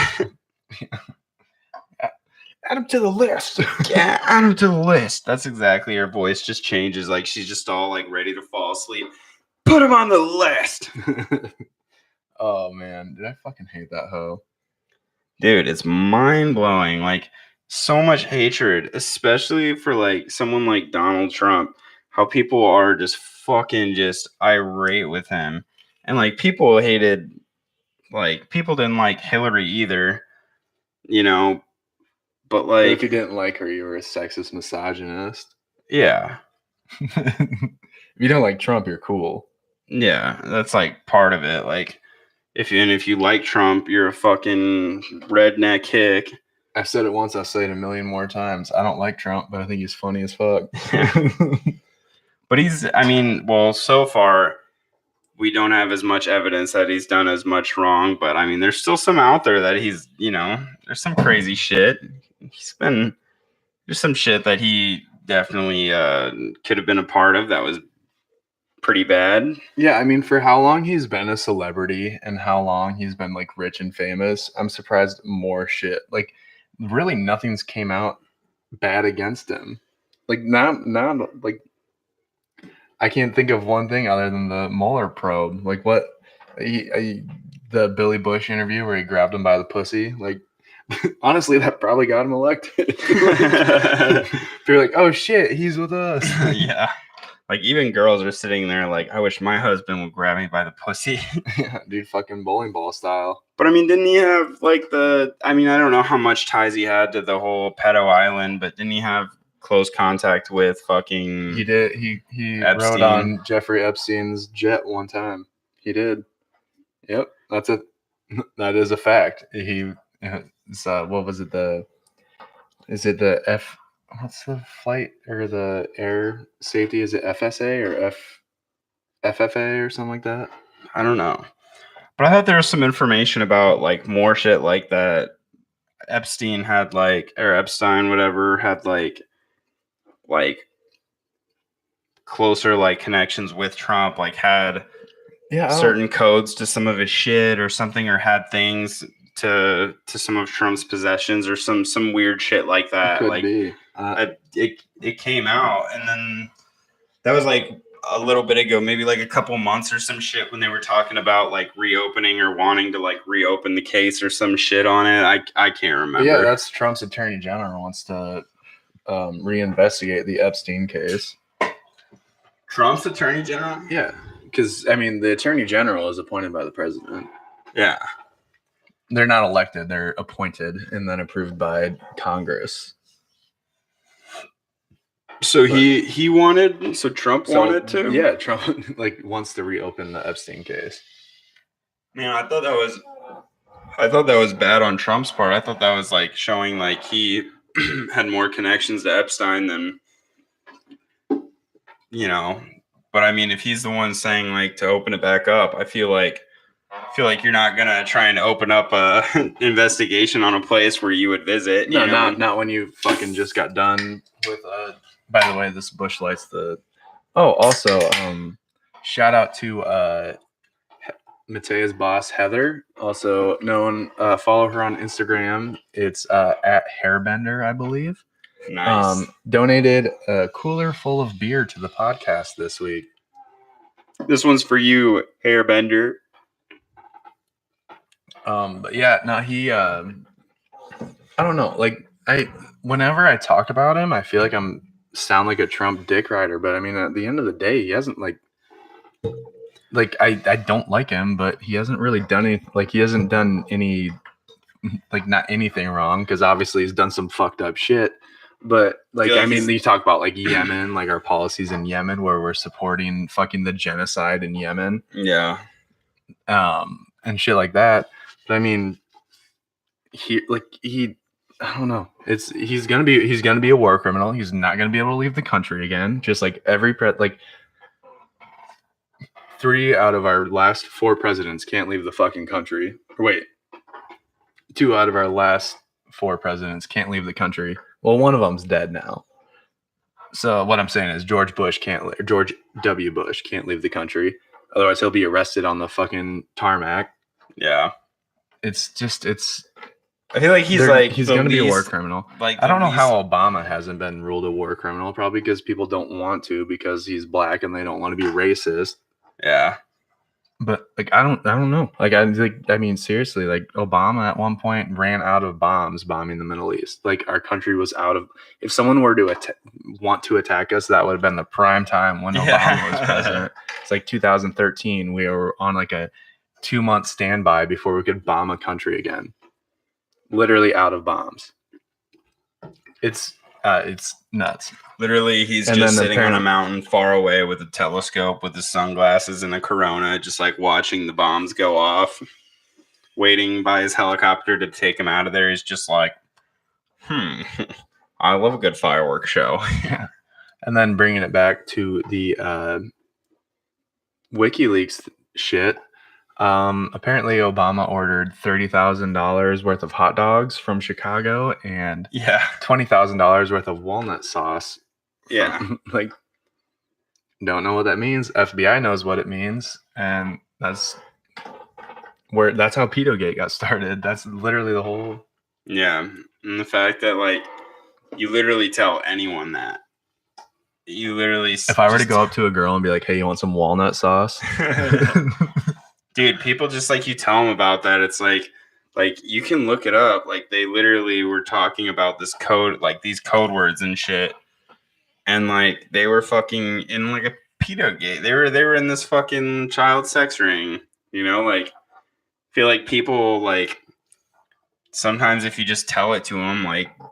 Add him to the list. Yeah, add him to the list. That's exactly her voice just changes. Like she's just all like ready to fall asleep. Put him on the list. Oh man, did I fucking hate that hoe? Dude, it's mind blowing. Like so much hatred, especially for like someone like Donald Trump. How people are just fucking just irate with him, and like people hated, like people didn't like Hillary either. But like, if you didn't like her, you were a sexist misogynist. Yeah. If you don't like Trump, you're cool. Yeah, that's like part of it. Like, if you like Trump, you're a fucking redneck hick. I've said it once. I'll say it a million more times. I don't like Trump, but I think he's funny as fuck. But so far we don't have as much evidence that he's done as much wrong. But I mean, there's still some out there that he's, there's some crazy shit. There's some shit that he definitely could have been a part of that was pretty bad. Yeah, I mean, for how long he's been a celebrity and how long he's been like rich and famous, I'm surprised more shit. Like, really, nothing's came out bad against him. Like, not like, I can't think of one thing other than the Mueller probe. Like, what the Billy Bush interview where he grabbed him by the pussy. Like, honestly, that probably got him elected. They're like, oh shit, he's with us. Yeah. Like, even girls are sitting there like, I wish my husband would grab me by the pussy. Yeah, dude, fucking bowling ball style. But I mean, didn't he have like I don't know how much ties he had to the whole pedo island, but didn't he have close contact with fucking... He did. He rode on Jeffrey Epstein's jet one time. He did. Yep. That is a fact. What was it? Is it the F... What's the flight or the air safety? Is it FSA or FFA or something like that? I don't know. But I thought there was some information about like more shit like that. Epstein had like, or Epstein, whatever, had like closer like connections with Trump, like had certain codes to some of his shit or something, or had things to some of Trump's possessions or some weird shit like that. Could be. It came out, and then that was like a little bit ago, maybe like a couple months or some shit, when they were talking about like reopening or wanting to like reopen the case or some shit on it. I can't remember. Yeah, that's Trump's attorney general wants to reinvestigate the Epstein case. Trump's attorney general? Yeah, because the attorney general is appointed by the president. Yeah. They're not elected; they're appointed and then approved by Congress. So Trump wanted to? Yeah, Trump wants to reopen the Epstein case. Man, I thought that was bad on Trump's part. I thought that was showing he had more connections to Epstein than But if he's the one saying to open it back up, I feel like you're not gonna try and open up a investigation on a place where you would visit. No, not when you fucking just got done with. By the way, this bush lights the. Oh, also, shout out to Matea's boss Heather, also known. Follow her on Instagram. It's at Hairbender, I believe. Nice. Donated a cooler full of beer to the podcast this week. This one's for you, Hairbender. But yeah, no, he. I don't know. Whenever I talk about him, I feel like I'm sound like a Trump dick rider. But at the end of the day, he hasn't I don't like him, but he hasn't really done any. He hasn't done any. Not anything wrong, because obviously he's done some fucked up shit. But you talk about Yemen, our policies in Yemen, where we're supporting fucking the genocide in Yemen. Yeah. And shit like that. But he I don't know. He's gonna be a war criminal. He's not gonna be able to leave the country again. Just every 3 out of our last 4 presidents can't leave the fucking country. Wait, 2 out of our last 4 presidents can't leave the country. Well, one of them's dead now. So what I'm saying is George W. Bush can't leave the country. Otherwise, he'll be arrested on the fucking tarmac. Yeah. I feel like he's going to be a war criminal. I don't know how Obama hasn't been ruled a war criminal. Probably because people don't want to, because he's black and they don't want to be racist. Yeah. But I don't know. Seriously, Obama at one point ran out of bombs bombing the Middle East. Our country was out of. If someone were to want to attack us, that would have been the prime time when Obama was president. It's 2013. We were on a 2-month standby before we could bomb a country again. Literally out of bombs. It's nuts. Literally, he's just sitting on a mountain far away with a telescope with his sunglasses and a Corona, just watching the bombs go off, waiting by his helicopter to take him out of there. He's just I love a good fireworks show. Yeah. And then bringing it back to the WikiLeaks shit. Apparently Obama ordered $30,000 worth of hot dogs from Chicago and $20,000 worth of walnut sauce. Yeah. Don't know what that means. FBI knows what it means. And that's how Pedogate got started. That's literally the whole. Yeah. And the fact that you literally tell anyone that. You literally. If I were to go up to a girl and be like, hey, you want some walnut sauce? Dude, people just you tell them about that. It's you can look it up. They literally were talking about this code, these code words and shit. And they were fucking in a pedogate. They were in this fucking child sex ring. I feel people sometimes if you just tell it to them,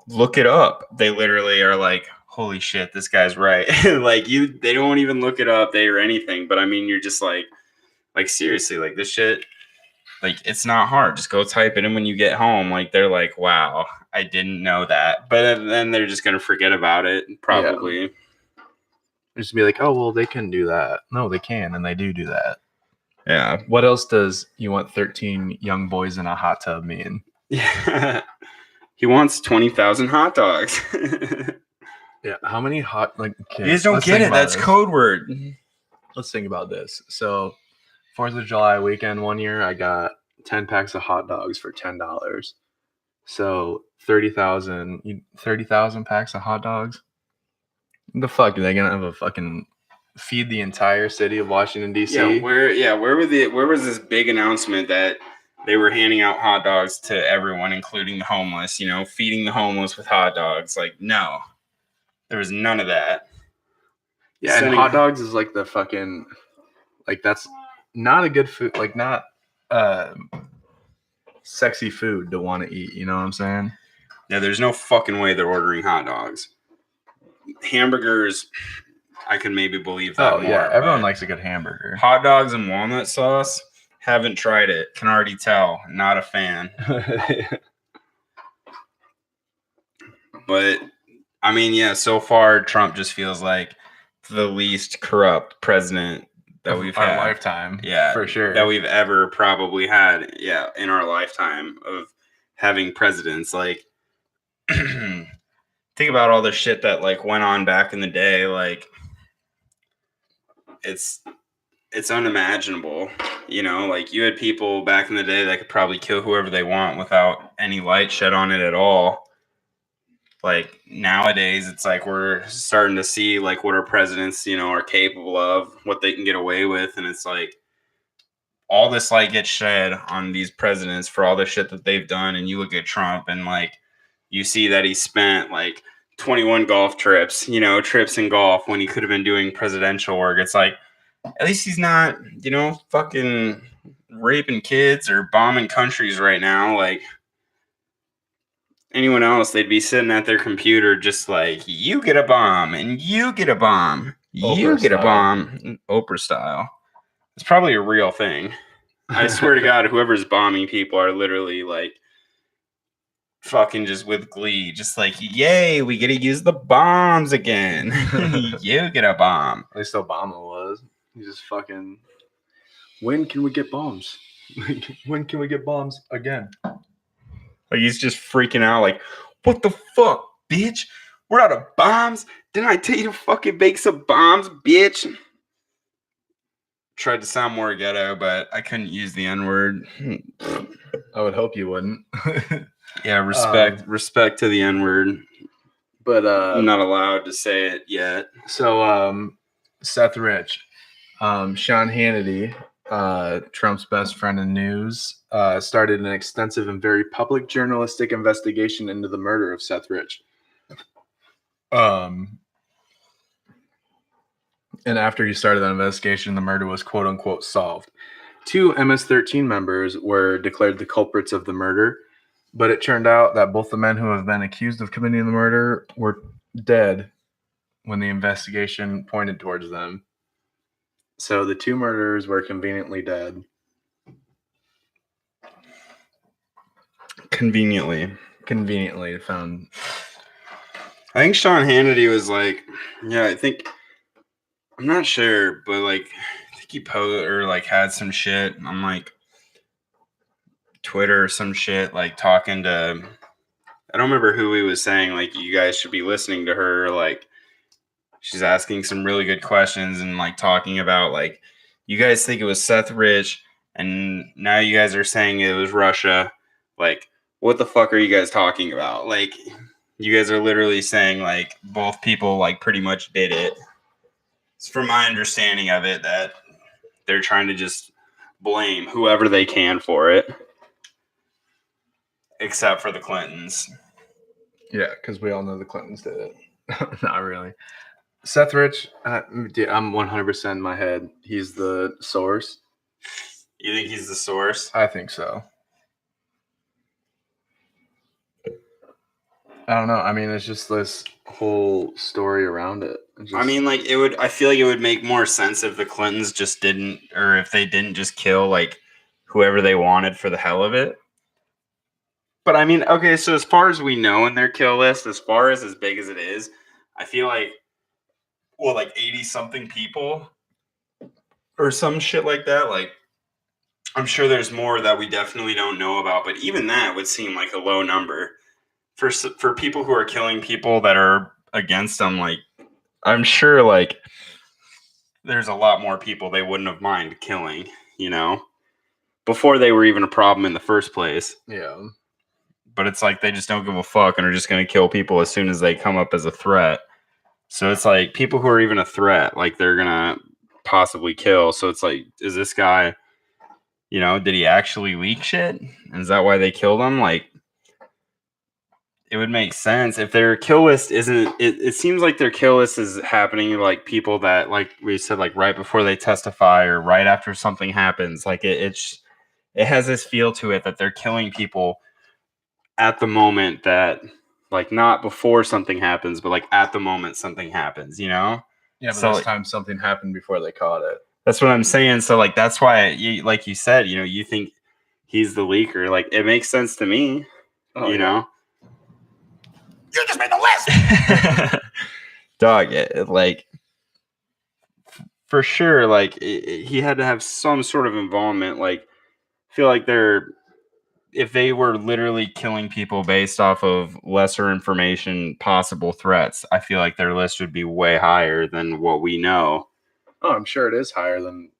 look it up. They literally are holy shit, this guy's right. They don't even look it up, or anything. But you're just seriously, this shit, it's not hard. Just go type it in when you get home. They're wow, I didn't know that. But then they're just going to forget about it, probably. Yeah. Just be oh, well, they can do that. No, they can, and they do that. Yeah. What else does you want 13 young boys in a hot tub mean? Yeah. He wants 20,000 hot dogs. Yeah. How many you guys don't get it. That's code word. Let's think about this. So 4th of July weekend one year, I got 10 packs of hot dogs for $10. So 30,000 packs of hot dogs. The fuck are they gonna have a fucking feed the entire city of Washington D.C.? Where was this big announcement that they were handing out hot dogs to everyone, including the homeless? Feeding the homeless with hot dogs. No, there was none of that. Yeah, and hot dogs is like the fucking, like, that's not a good food, like, not sexy food to want to eat, you know what I'm saying? Yeah, there's no fucking way they're ordering hot dogs. Hamburgers, I can maybe believe that. Oh, more, yeah, everyone likes a good hamburger. Hot dogs and walnut sauce, haven't tried it. Can already tell. Not a fan. But, I mean, yeah, so far, Trump just feels like the least corrupt president that we've had. Our lifetime. Yeah, for sure. That we've ever probably had, yeah, in our lifetime of having presidents. Like, think about all the shit that, like, went on back in the day. Like, it's unimaginable, you know? Like, you had people back in the day that could probably kill whoever they want without any light shed on it at all. Like, nowadays, it's like we're starting to see, like, what our presidents, you know, are capable of, what they can get away with. And it's like all this light gets shed on these presidents for all the shit that they've done. And you look at Trump and, like, you see that he spent, like, 21 golf trips, you know, trips in golf when he could have been doing presidential work. It's like, at least he's not, you know, fucking raping kids or bombing countries right now. Like, anyone else, they'd be sitting at their computer just like, you get a bomb and you get a bomb. You get a bomb. Oprah style. It's probably a real thing. I swear to God, whoever's bombing people are literally like fucking just with glee. Just like, yay, we get to use the bombs again. You get a bomb. At least Obama was. He's just fucking, when can we get bombs? When can we get bombs again? Like, he's just freaking out, like, what the fuck, bitch? We're out of bombs? Didn't I tell you to fucking bake some bombs, bitch? Tried to sound more ghetto, but I couldn't use the N-word. I would hope you wouldn't. Yeah, respect to the N-word. But I'm not allowed to say it yet. So Seth Rich, Sean Hannity, Trump's best friend in news, started an extensive and very public journalistic investigation into the murder of Seth Rich. And after he started that investigation, the murder was quote unquote solved. 2 MS-13 members were declared the culprits of the murder, but it turned out that both the men who have been accused of committing the murder were dead when the investigation pointed towards them. So the 2 murderers were conveniently dead. Conveniently found. I think Sean Hannity was like, yeah, I'm not sure, but like, I think he posted or like had some shit on like Twitter or some shit, like talking to, I don't remember who he was saying, like, you guys should be listening to her. Like, she's asking some really good questions and like talking about like, you guys think it was Seth Rich and now you guys are saying it was Russia. Like, what the fuck are you guys talking about? Like, you guys are literally saying like both people like pretty much did it. It's from my understanding of it that they're trying to just blame whoever they can for it. Except for the Clintons. Yeah, because we all know the Clintons did it. Not really. Seth Rich, I'm 100% in my head. He's the source. You think he's the source? I think so. I don't know. I mean, it's just this whole story around it. I mean, like, I feel like it would make more sense if the Clintons just didn't, or if they didn't just kill, like, whoever they wanted for the hell of it. But, I mean, okay, so as far as we know in their kill list, as big as it is, I feel like, well, like 80-something people or some shit like that. Like, I'm sure there's more that we definitely don't know about, but even that would seem like a low number. For people who are killing people that are against them, like, I'm sure, like, there's a lot more people they wouldn't have minded killing, you know, before they were even a problem in the first place. Yeah. But it's like they just don't give a fuck and are just going to kill people as soon as they come up as a threat. So it's like people who are even a threat, like, they're going to possibly kill. So it's like, is this guy, you know, did he actually leak shit? Is that why they killed him? Like, it would make sense if their kill list isn't. It seems like their kill list is happening to like people that, like we said, like right before they testify or right after something happens. Like it has this feel to it that they're killing people at the moment that, like, not before something happens, but like at the moment something happens. You know? Yeah, but So, this time something happened before they caught it. That's what I'm saying. So like that's why, like you said, you think he's the leaker. Like it makes sense to me. You know. You just made the list. Dog, like for sure, like he had to have some sort of involvement. Like, I feel like if they were literally killing people based off of lesser information, possible threats, I feel like their list would be way higher than what we know. Oh, I'm sure it is higher than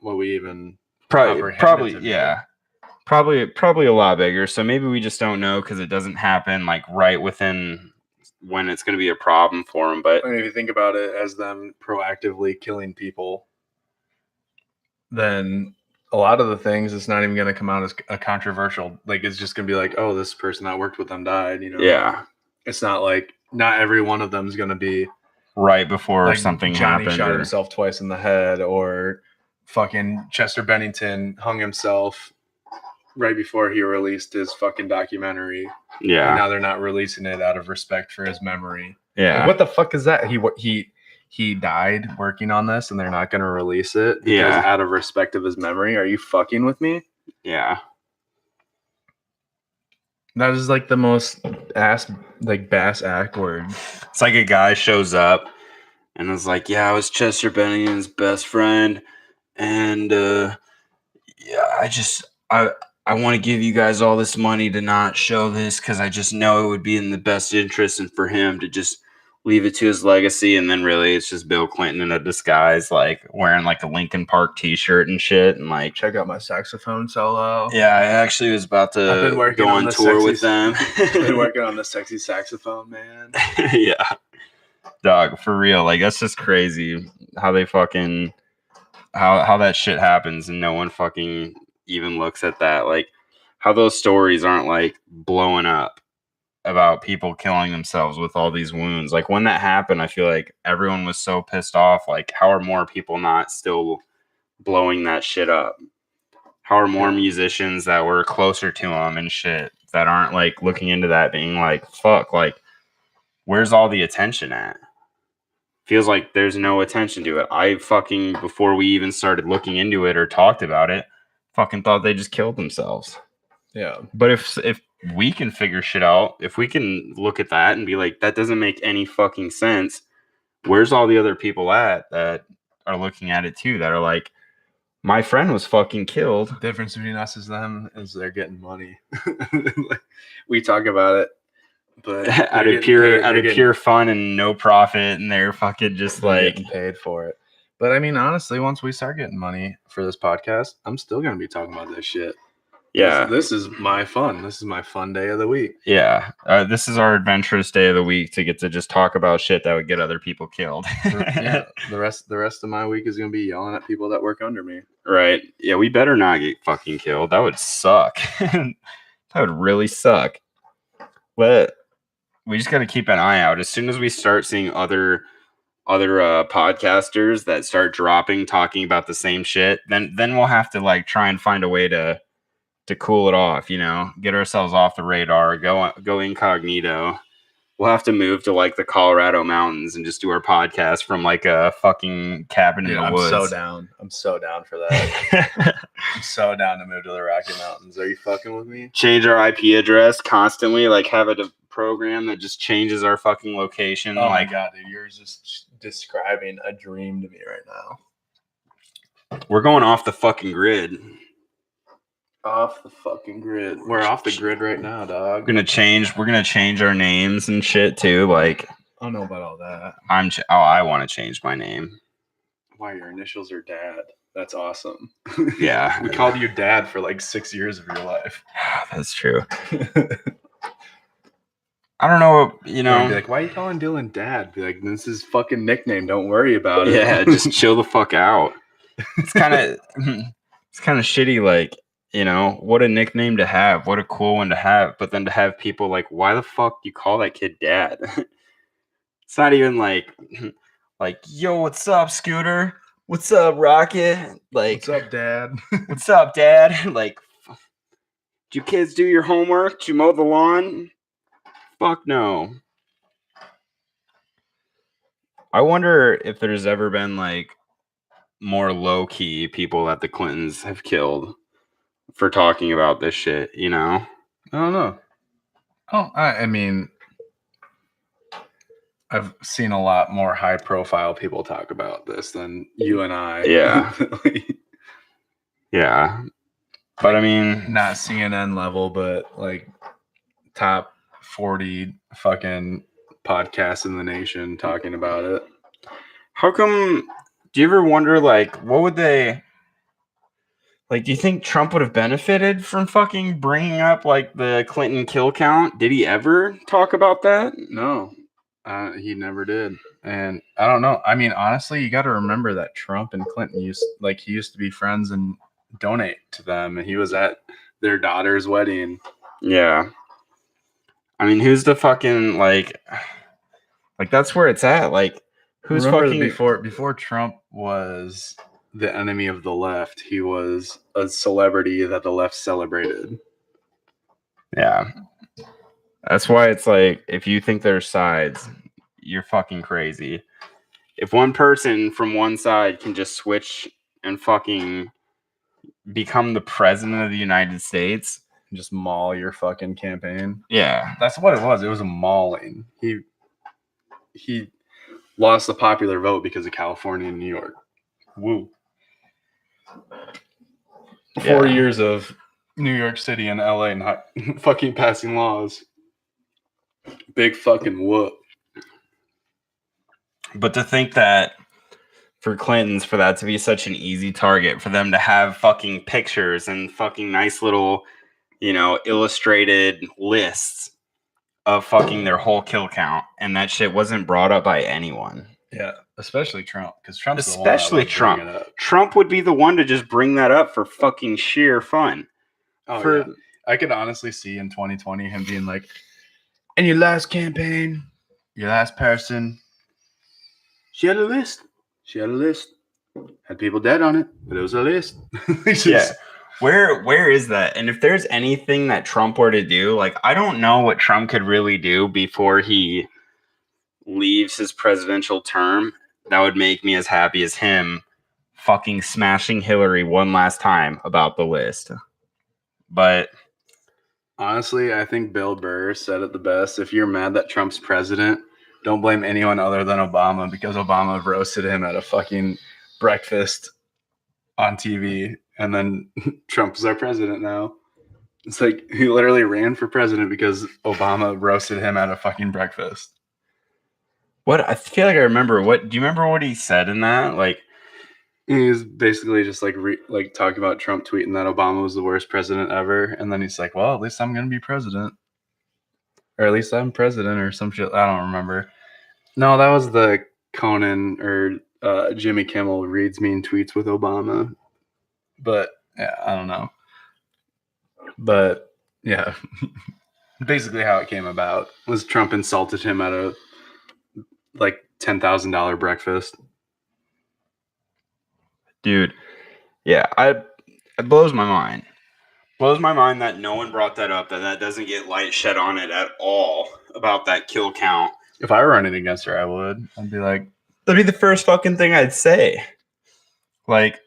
what we even probably yeah. Probably a lot bigger. So maybe we just don't know because it doesn't happen like right within when it's going to be a problem for them. But I mean, if you think about it as them proactively killing people, then a lot of the things, it's not even going to come out as a controversial. Like, it's just going to be like, oh, this person that worked with them died. Yeah. It's not like not every one of them is going to be right before like something Johnny happened. shot himself twice in the head, or fucking Chester Bennington hung himself right before he released his fucking documentary. Yeah. And now they're not releasing it out of respect for his memory. Yeah. Like, what the fuck is that? He died working on this and they're not going to release it because out of respect of his memory. Are you fucking with me? Yeah. That is like the most bass act word. It's like a guy shows up and is like, yeah, I was Chester Bennington's best friend. And I want to give you guys all this money to not show this because I just know it would be in the best interest and for him to just leave it to his legacy. And then really it's just Bill Clinton in a disguise, like wearing like a Linkin Park t-shirt and shit. And like, check out my saxophone solo. Yeah, I actually was about to go on tour with them. I've been working on the sexy saxophone, man. Yeah. Dog, for real. Like, that's just crazy how they fucking, how that shit happens and no one fucking even looks at that. Like, how those stories aren't like blowing up about people killing themselves with all these wounds. Like, when that happened, I feel like everyone was so pissed off. Like, how are more people not still blowing that shit up? How are more musicians that were closer to them and shit that aren't like looking into that being like, fuck, like, where's all the attention at? Feels like there's no attention to it. I fucking, before we even started looking into it or talked about it, fucking thought they just killed themselves. Yeah. But if we can figure shit out, if we can look at that and be like, that doesn't make any fucking sense, where's all the other people at that are looking at it too, that are like, my friend was fucking killed. The difference between us and them is they're getting money. We talk about it, but out of pure fun and no profit, and they're fucking just like getting paid for it. But I mean, honestly, once we start getting money for this podcast, I'm still gonna be talking about this shit. Yeah, this is my fun. This is my fun day of the week. Yeah, this is our adventurous day of the week to get to just talk about shit that would get other people killed. Yeah, the rest of my week is gonna be yelling at people that work under me. Right? Yeah, we better not get fucking killed. That would suck. That would really suck. But we just got to keep an eye out. As soon as we start seeing other podcasters that start dropping, talking about the same shit, then we'll have to like try and find a way to cool it off, get ourselves off the radar, go incognito. We'll have to move to like the Colorado mountains and just do our podcast from like a fucking cabin in the woods. I'm so down for that. I'm so down to move to the Rocky Mountains. Are you fucking with me? Change our IP address constantly, like have a program that just changes our fucking location. Oh my god, dude, you're just describing a dream to me right now. We're going off the fucking grid. Off the fucking grid. We're off the grid right now, dog. We're gonna change our names and shit too. Like, I don't know about all that. I want to change my name. Why, your initials are Dad? That's awesome. Yeah, we called you Dad for like 6 years of your life. That's true. I don't know, Be like, why are you calling Dylan Dad? Be like, this is his fucking nickname. Don't worry about it. Yeah, just chill the fuck out. It's kind of shitty. Like, You know, what a nickname to have. What a cool one to have. But then to have people like, why the fuck do you call that kid dad? It's not even like, yo, what's up, Scooter? What's up, Rocket? Like, What's up, Dad? what's up, Dad? Like, do you kids do your homework? Do you mow the lawn? Fuck no. I wonder if there's ever been like more low key people that the Clintons have killed for talking about this shit, you know? I don't know. Oh, I mean, I've seen a lot more high profile people talk about this than you and I. Yeah. Yeah. But I mean, not CNN level, but like top 40 fucking podcasts in the nation talking about it. How come? Do you ever wonder, like, what would they like? Do you think Trump would have benefited from fucking bringing up like the Clinton kill count? Did he ever talk about that? No, he never did. And I don't know. I mean, honestly, you got to remember that Trump and Clinton used to be friends and donate to them, and he was at their daughter's wedding. Yeah. I mean, who's the fucking like that's where it's at. Like, who's fucking before Trump was the enemy of the left, he was a celebrity that the left celebrated. Yeah. That's why it's like, if you think there's sides, you're fucking crazy. If one person from one side can just switch and fucking become the president of the United States, just maul your fucking campaign. Yeah. That's what it was. It was a mauling. He lost the popular vote because of California and New York. Woo. 4 years of New York City and LA not fucking passing laws. Big fucking whoop. But to think that for Clintons, for that to be such an easy target, for them to have fucking pictures and fucking nice little, you know, illustrated lists of fucking their whole kill count, and that shit wasn't brought up by anyone. Yeah, especially Trump, because Trump's especially the one that Trump. Trump would be the one to just bring that up for fucking sheer fun. Yeah. I could honestly see in 2020 him being like, in your last campaign, your last person, she had a list. Had people dead on it, but it was a list. Yeah. Where is that? And if there's anything that Trump were to do, like, I don't know what Trump could really do before he leaves his presidential term that would make me as happy as him fucking smashing Hillary one last time about the list. But honestly, I think Bill Burr said it the best. If you're mad that Trump's president, don't blame anyone other than Obama, because Obama roasted him at a fucking breakfast on TV, and then Trump is our president now. It's like he literally ran for president because Obama roasted him at a fucking breakfast. What? I feel like I remember. What? Do you remember what he said in that? Like, he was basically just like talking about Trump tweeting that Obama was the worst president ever, and then he's like, "Well, at least I'm gonna be president, or at least I'm president, or some shit." I don't remember. No, that was the Conan or Jimmy Kimmel reads mean tweets with Obama. But yeah, I don't know. But yeah, basically how it came about was Trump insulted him at a like $10,000 breakfast. Dude, yeah, it blows my mind. Blows my mind that no one brought that up, that doesn't get light shed on it at all about that kill count. If I were running against her, I would. I'd be like, that'd be the first fucking thing I'd say. Like,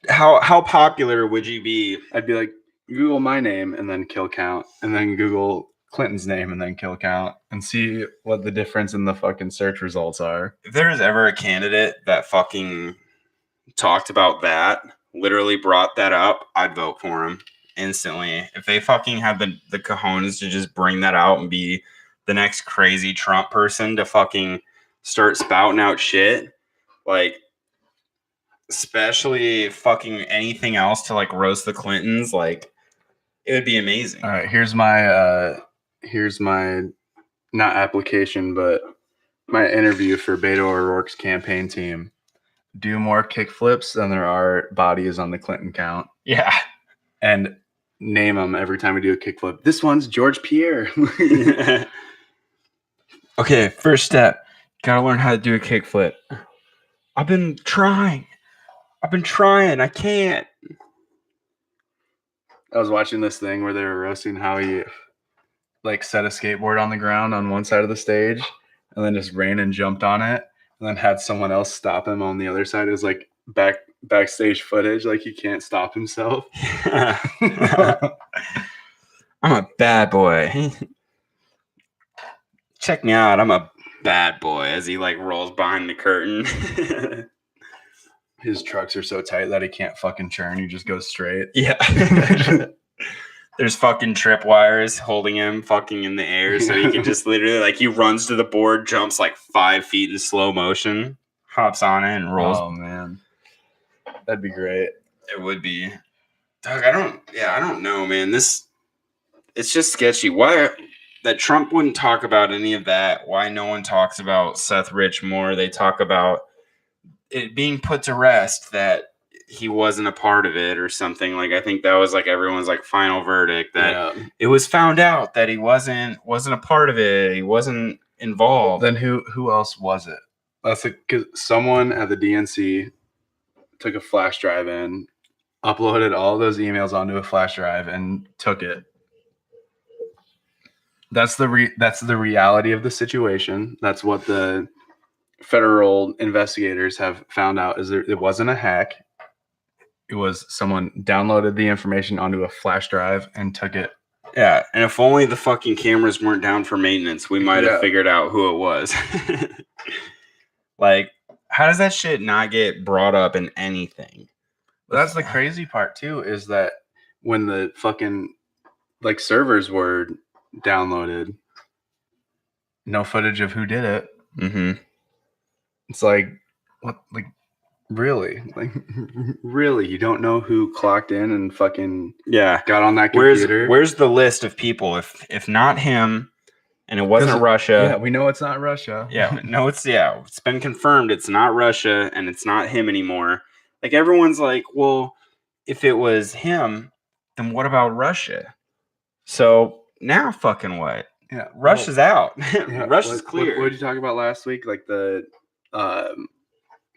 how popular would you be? I'd be like, Google my name and then kill count, and then Google Clinton's name and then kill count, and see what the difference in the fucking search results are. If there was ever a candidate that fucking talked about that, literally brought that up, I'd vote for him instantly. If they fucking had the cojones to just bring that out and be the next crazy Trump person to fucking start spouting out shit, like, especially fucking anything else to like roast the Clintons, like, it would be amazing. All right, here's my not application, but my interview for Beto O'Rourke's campaign team. Do more kick flips than there are bodies on the Clinton count. Yeah. and name them every time we do a kickflip. This one's George Pierre. Okay, first step. Gotta learn how to do a kickflip. I've been trying. I can't. I was watching this thing where they were roasting how he like set a skateboard on the ground on one side of the stage and then just ran and jumped on it and then had someone else stop him on the other side. It was like backstage footage, like he can't stop himself. I'm a bad boy. Check me out. I'm a bad boy as he like rolls behind the curtain. His trucks are so tight that he can't fucking churn. He just goes straight. Yeah. There's fucking tripwires holding him fucking in the air so he can just literally like he runs to the board, jumps like 5 feet in slow motion, hops on it and rolls. Oh man. That'd be great. It would be. Doug, I don't know, man. It's just sketchy. Why that Trump wouldn't talk about any of that? Why no one talks about Seth Rich more? They talk about it being put to rest that he wasn't a part of it or something. Like I think that was like everyone's like final verdict that it was found out that he wasn't a part of it. He wasn't involved. Then who else was it? That's because someone at the DNC took a flash drive in, uploaded all those emails onto a flash drive, and took it. That's the reality of the situation. That's what the federal investigators have found out. Is it wasn't a hack. It was someone downloaded the information onto a flash drive and took it. Yeah, and if only the fucking cameras weren't down for maintenance, we might have figured out who it was. Like, how does that shit not get brought up in anything? That's the crazy part too, is that when the fucking like servers were downloaded, no footage of who did it. Mm-hmm. It's like, what? Like, really? Like, really? You don't know who clocked in and fucking got on that computer? Where's the list of people? If not him, and it wasn't Russia. Yeah, we know it's not Russia. Yeah, no, it's been confirmed. It's not Russia, and it's not him anymore. Like everyone's like, well, if it was him, then what about Russia? So now, fucking what? Yeah, Russia's out. Yeah, Russia's clear. What did you talk about last week? Like the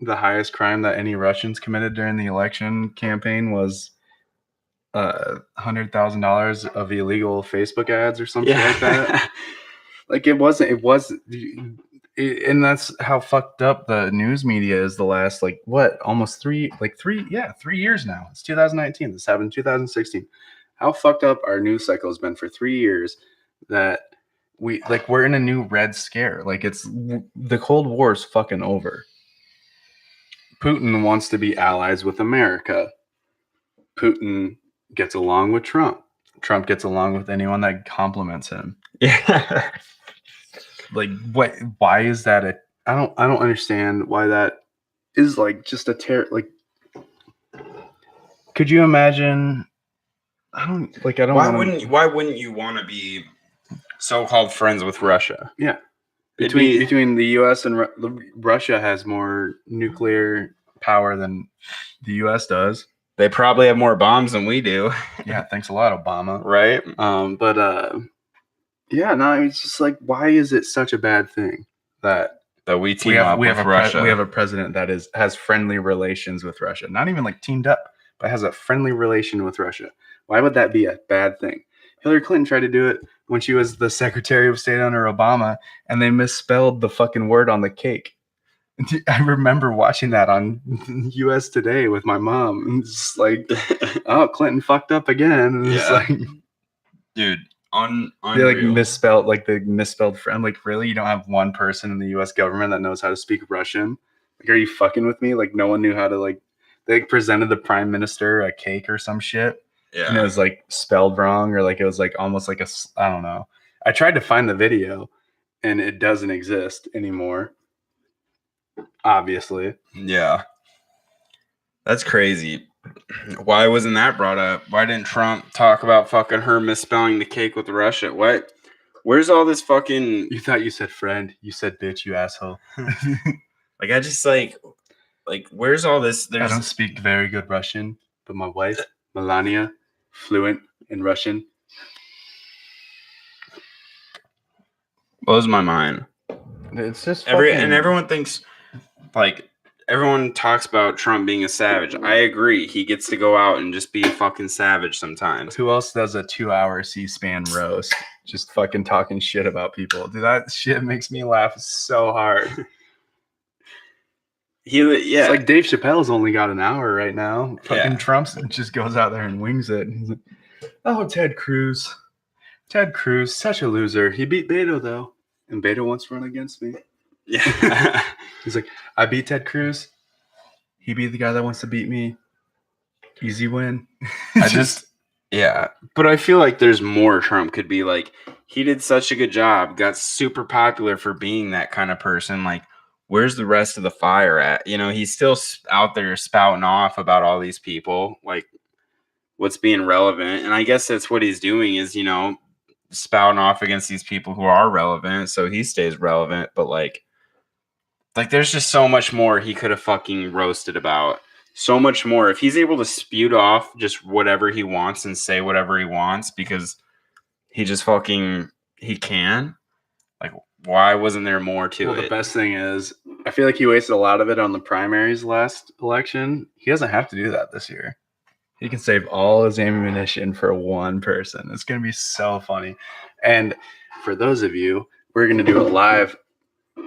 highest crime that any Russians committed during the election campaign was $100,000 of illegal Facebook ads or something like that. Like it was, and that's how fucked up the news media is the last, like, what, almost 3 years now. It's 2019. This happened in 2016. How fucked up our news cycle has been for 3 years that we're in a new Red Scare. Like the Cold War is fucking over. Putin wants to be allies with America. Putin gets along with Trump. Trump gets along with anyone that compliments him. Yeah. Like what? Why is that? I don't understand why that is like just a like. Could you imagine? Why wouldn't you want to be so-called friends with Russia? Yeah. Between the U.S. and Russia has more nuclear power than the U.S. does. They probably have more bombs than we do. Yeah, thanks a lot, Obama. Right? Yeah, no, it's just like, why is it such a bad thing that we team up with Russia? We have a president that has friendly relations with Russia. Not even like teamed up, but has a friendly relation with Russia. Why would that be a bad thing? Hillary Clinton tried to do it when she was the Secretary of State under Obama, and they misspelled the fucking word on the cake. I remember watching that on US Today with my mom. And it's just like, oh, Clinton fucked up again. And it's like, dude, they like misspelled friend. Like, really? You don't have one person in the US government that knows how to speak Russian? Like, are you fucking with me? Like, no one knew how to, like, they presented the prime minister a cake or some shit. Yeah. And it was like spelled wrong, or like it was like almost like I don't know. I tried to find the video and it doesn't exist anymore. Obviously. Yeah. That's crazy. Why wasn't that brought up? Why didn't Trump talk about fucking her misspelling the cake with Russia? What? Where's all this fucking... You thought you said friend. You said bitch, you asshole. Like, I just like, where's all this? I don't speak very good Russian, but my wife, Melania, fluent in Russian. Blows my mind. It's just and everyone thinks, like, everyone talks about Trump being a savage. I agree. He gets to go out and just be a fucking savage sometimes. Who else does a 2-hour C-SPAN roast? Just fucking talking shit about people. Dude, that shit makes me laugh so hard. It's like Dave Chappelle's only got an hour right now. Fucking Trump just goes out there and wings it. He's like, oh, Ted Cruz, such a loser. He beat Beto though, and Beto wants to run against me. Yeah. He's like, I beat Ted Cruz. He beat the guy that wants to beat me. Easy win. But I feel like there's more Trump could be. Like, he did such a good job, got super popular for being that kind of person. Like, where's the rest of the fire at? You know, he's still out there spouting off about all these people, like what's being relevant. And I guess that's what he's doing is, you know, spouting off against these people who are relevant. So he stays relevant. But like there's just so much more he could have fucking roasted about. So much more. If he's able to spew off just whatever he wants and say whatever he wants because he just fucking, he can. Like, why wasn't there more to it? Well, the best thing is, I feel like he wasted a lot of it on the primaries last election. He doesn't have to do that this year. He can save all his ammunition for one person. It's going to be so funny. And for those of you, we're going to do a live. I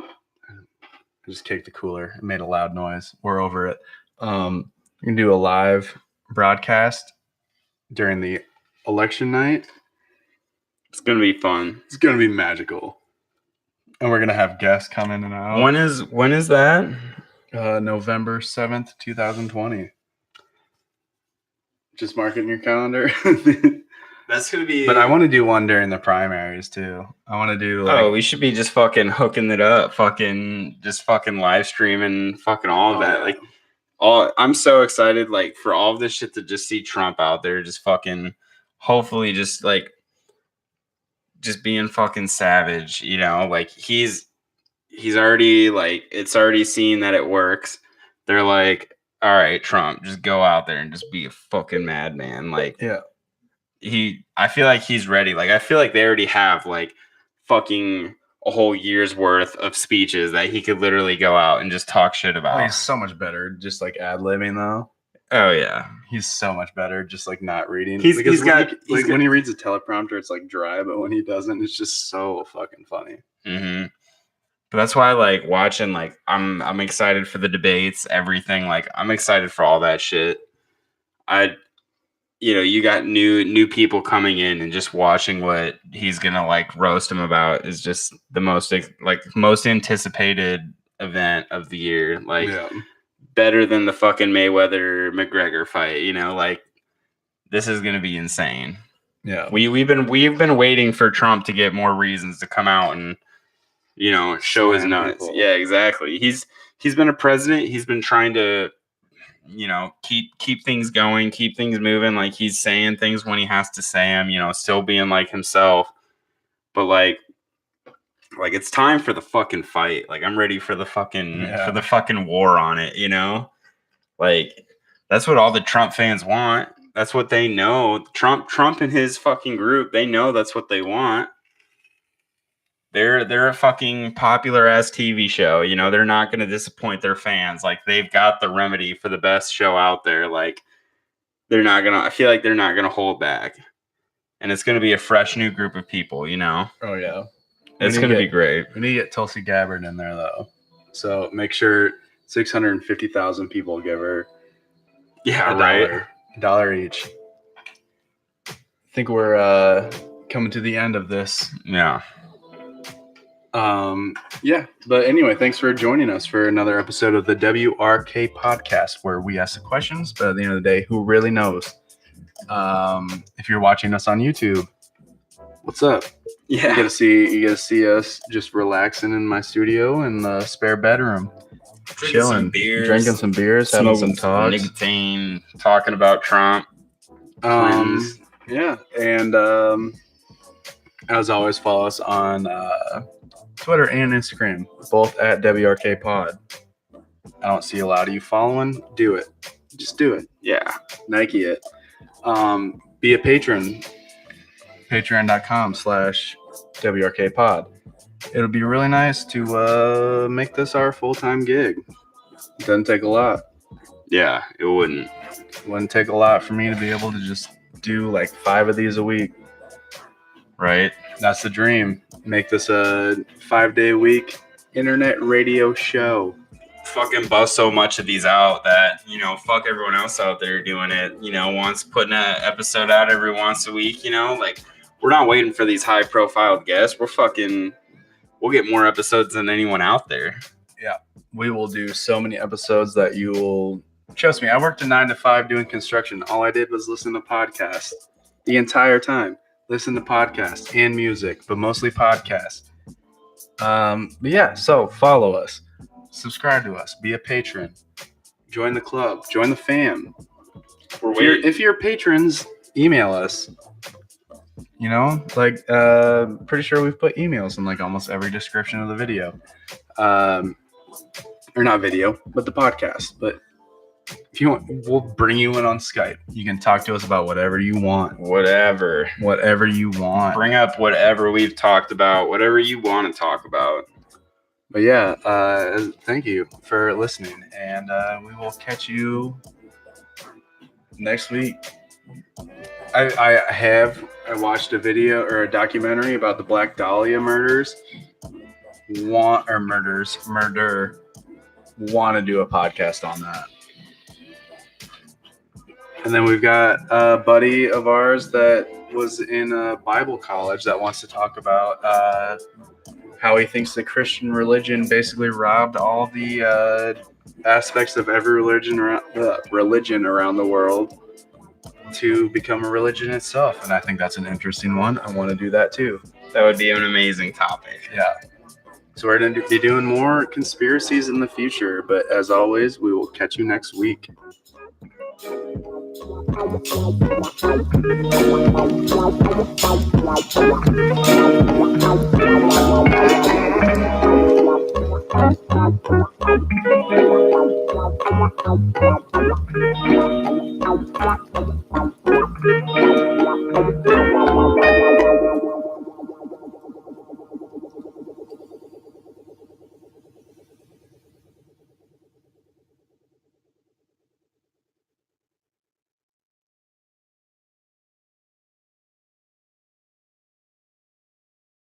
just kicked the cooler. It made a loud noise. We're over it. We're going to do a live broadcast during the election night. It's going to be fun. It's going to be magical. And we're going to have guests come in and out. When is that? November 7th, 2020. Just mark it in your calendar. That's going to be... But I want to do one during the primaries, too. I want to do... Like... Oh, we should be just fucking hooking it up. Just fucking live streaming fucking all of that. Yeah. Like, I'm so excited, like, for all of this shit to just see Trump out there just fucking... Hopefully just, like... Just being fucking savage, you know? Like, he's already, like... It's already seen that it works. They're like... All right, Trump, just go out there and just be a fucking madman. Like, yeah, I feel like he's ready. Like, I feel like they already have like fucking a whole year's worth of speeches that he could literally go out and just talk shit about. Oh, he's so much better, just like ad-libbing though. Oh yeah, he's so much better, just like not reading. He's got when he reads a teleprompter, it's like dry, but when he doesn't, it's just so fucking funny. Mm-hmm. But that's why I like watching, like, I'm excited for the debates, everything. Like, I'm excited for all that shit. You got new people coming in and just watching what he's gonna like roast him about is just the most anticipated event of the year. Like, better than the fucking Mayweather McGregor fight, you know, like this is gonna be insane. Yeah. We've been waiting for Trump to get more reasons to come out and, you know, show his nuts. People. Yeah, exactly. He's been a president. He's been trying to, you know, keep things going, keep things moving. Like, he's saying things when he has to say them, you know, still being like himself. But like it's time for the fucking fight. Like, I'm ready for the fucking war on it, you know? Like, that's what all the Trump fans want. That's what they know. Trump and his fucking group, they know that's what they want. They're a fucking popular ass TV show. You know, they're not going to disappoint their fans. Like, they've got the remedy for the best show out there. Like, I feel like they're not going to hold back. And it's going to be a fresh new group of people, you know? Oh, yeah. It's going to be great. We need to get Tulsi Gabbard in there, though. So make sure 650,000 people give her $1 each. I think we're coming to the end of this. Yeah. But anyway, thanks for joining us for another episode of the WRK podcast, where we ask the questions, but at the end of the day, who really knows? If you're watching us on YouTube, what's up? Yeah, you gotta see us just relaxing in my studio in the spare bedroom, chilling, drinking some beers, having some talks, nicotine, talking about Trump. Yeah, and as always, follow us on Twitter and Instagram, both at WRK Pod. I don't see a lot of you following. Do it. Just do it. Yeah. Nike it. be a patron. Patreon.com/WRKpod. It'll be really nice to make this our full-time gig. It doesn't take a lot. Yeah, it wouldn't. It wouldn't take a lot for me to be able to just do like 5 of these a week. Right? That's the dream. Make this a 5-day-a-week internet radio show. Fucking bust so much of these out that, fuck everyone else out there doing it, putting an episode out every once a week, like, we're not waiting for these high-profile guests. We'll get more episodes than anyone out there. Yeah, we will do so many episodes that you will... Trust me, I worked a 9 to 5 doing construction. All I did was listen to podcasts the entire time. Listen to podcasts and music, but mostly podcasts. But yeah, so follow us. Subscribe to us. Be a patron. Join the club. Join the fam. If you're patrons, email us. Pretty sure we've put emails in like almost every description of the video. Or not video, but the podcast. But if you want, we'll bring you in on Skype. You can talk to us about whatever you want. Whatever you want. Bring up whatever we've talked about, whatever you want to talk about. But yeah, thank you for listening, and we will catch you next week. I watched a video or a documentary about the Black Dahlia murders. Want to do a podcast on that. And then we've got a buddy of ours that was in a Bible college that wants to talk about how he thinks the Christian religion basically robbed all the aspects of every religion around the world to become a religion itself. And I think that's an interesting one. I want to do that too. That would be an amazing topic. Yeah. So we're going to be doing more conspiracies in the future. But as always, we will catch you next week.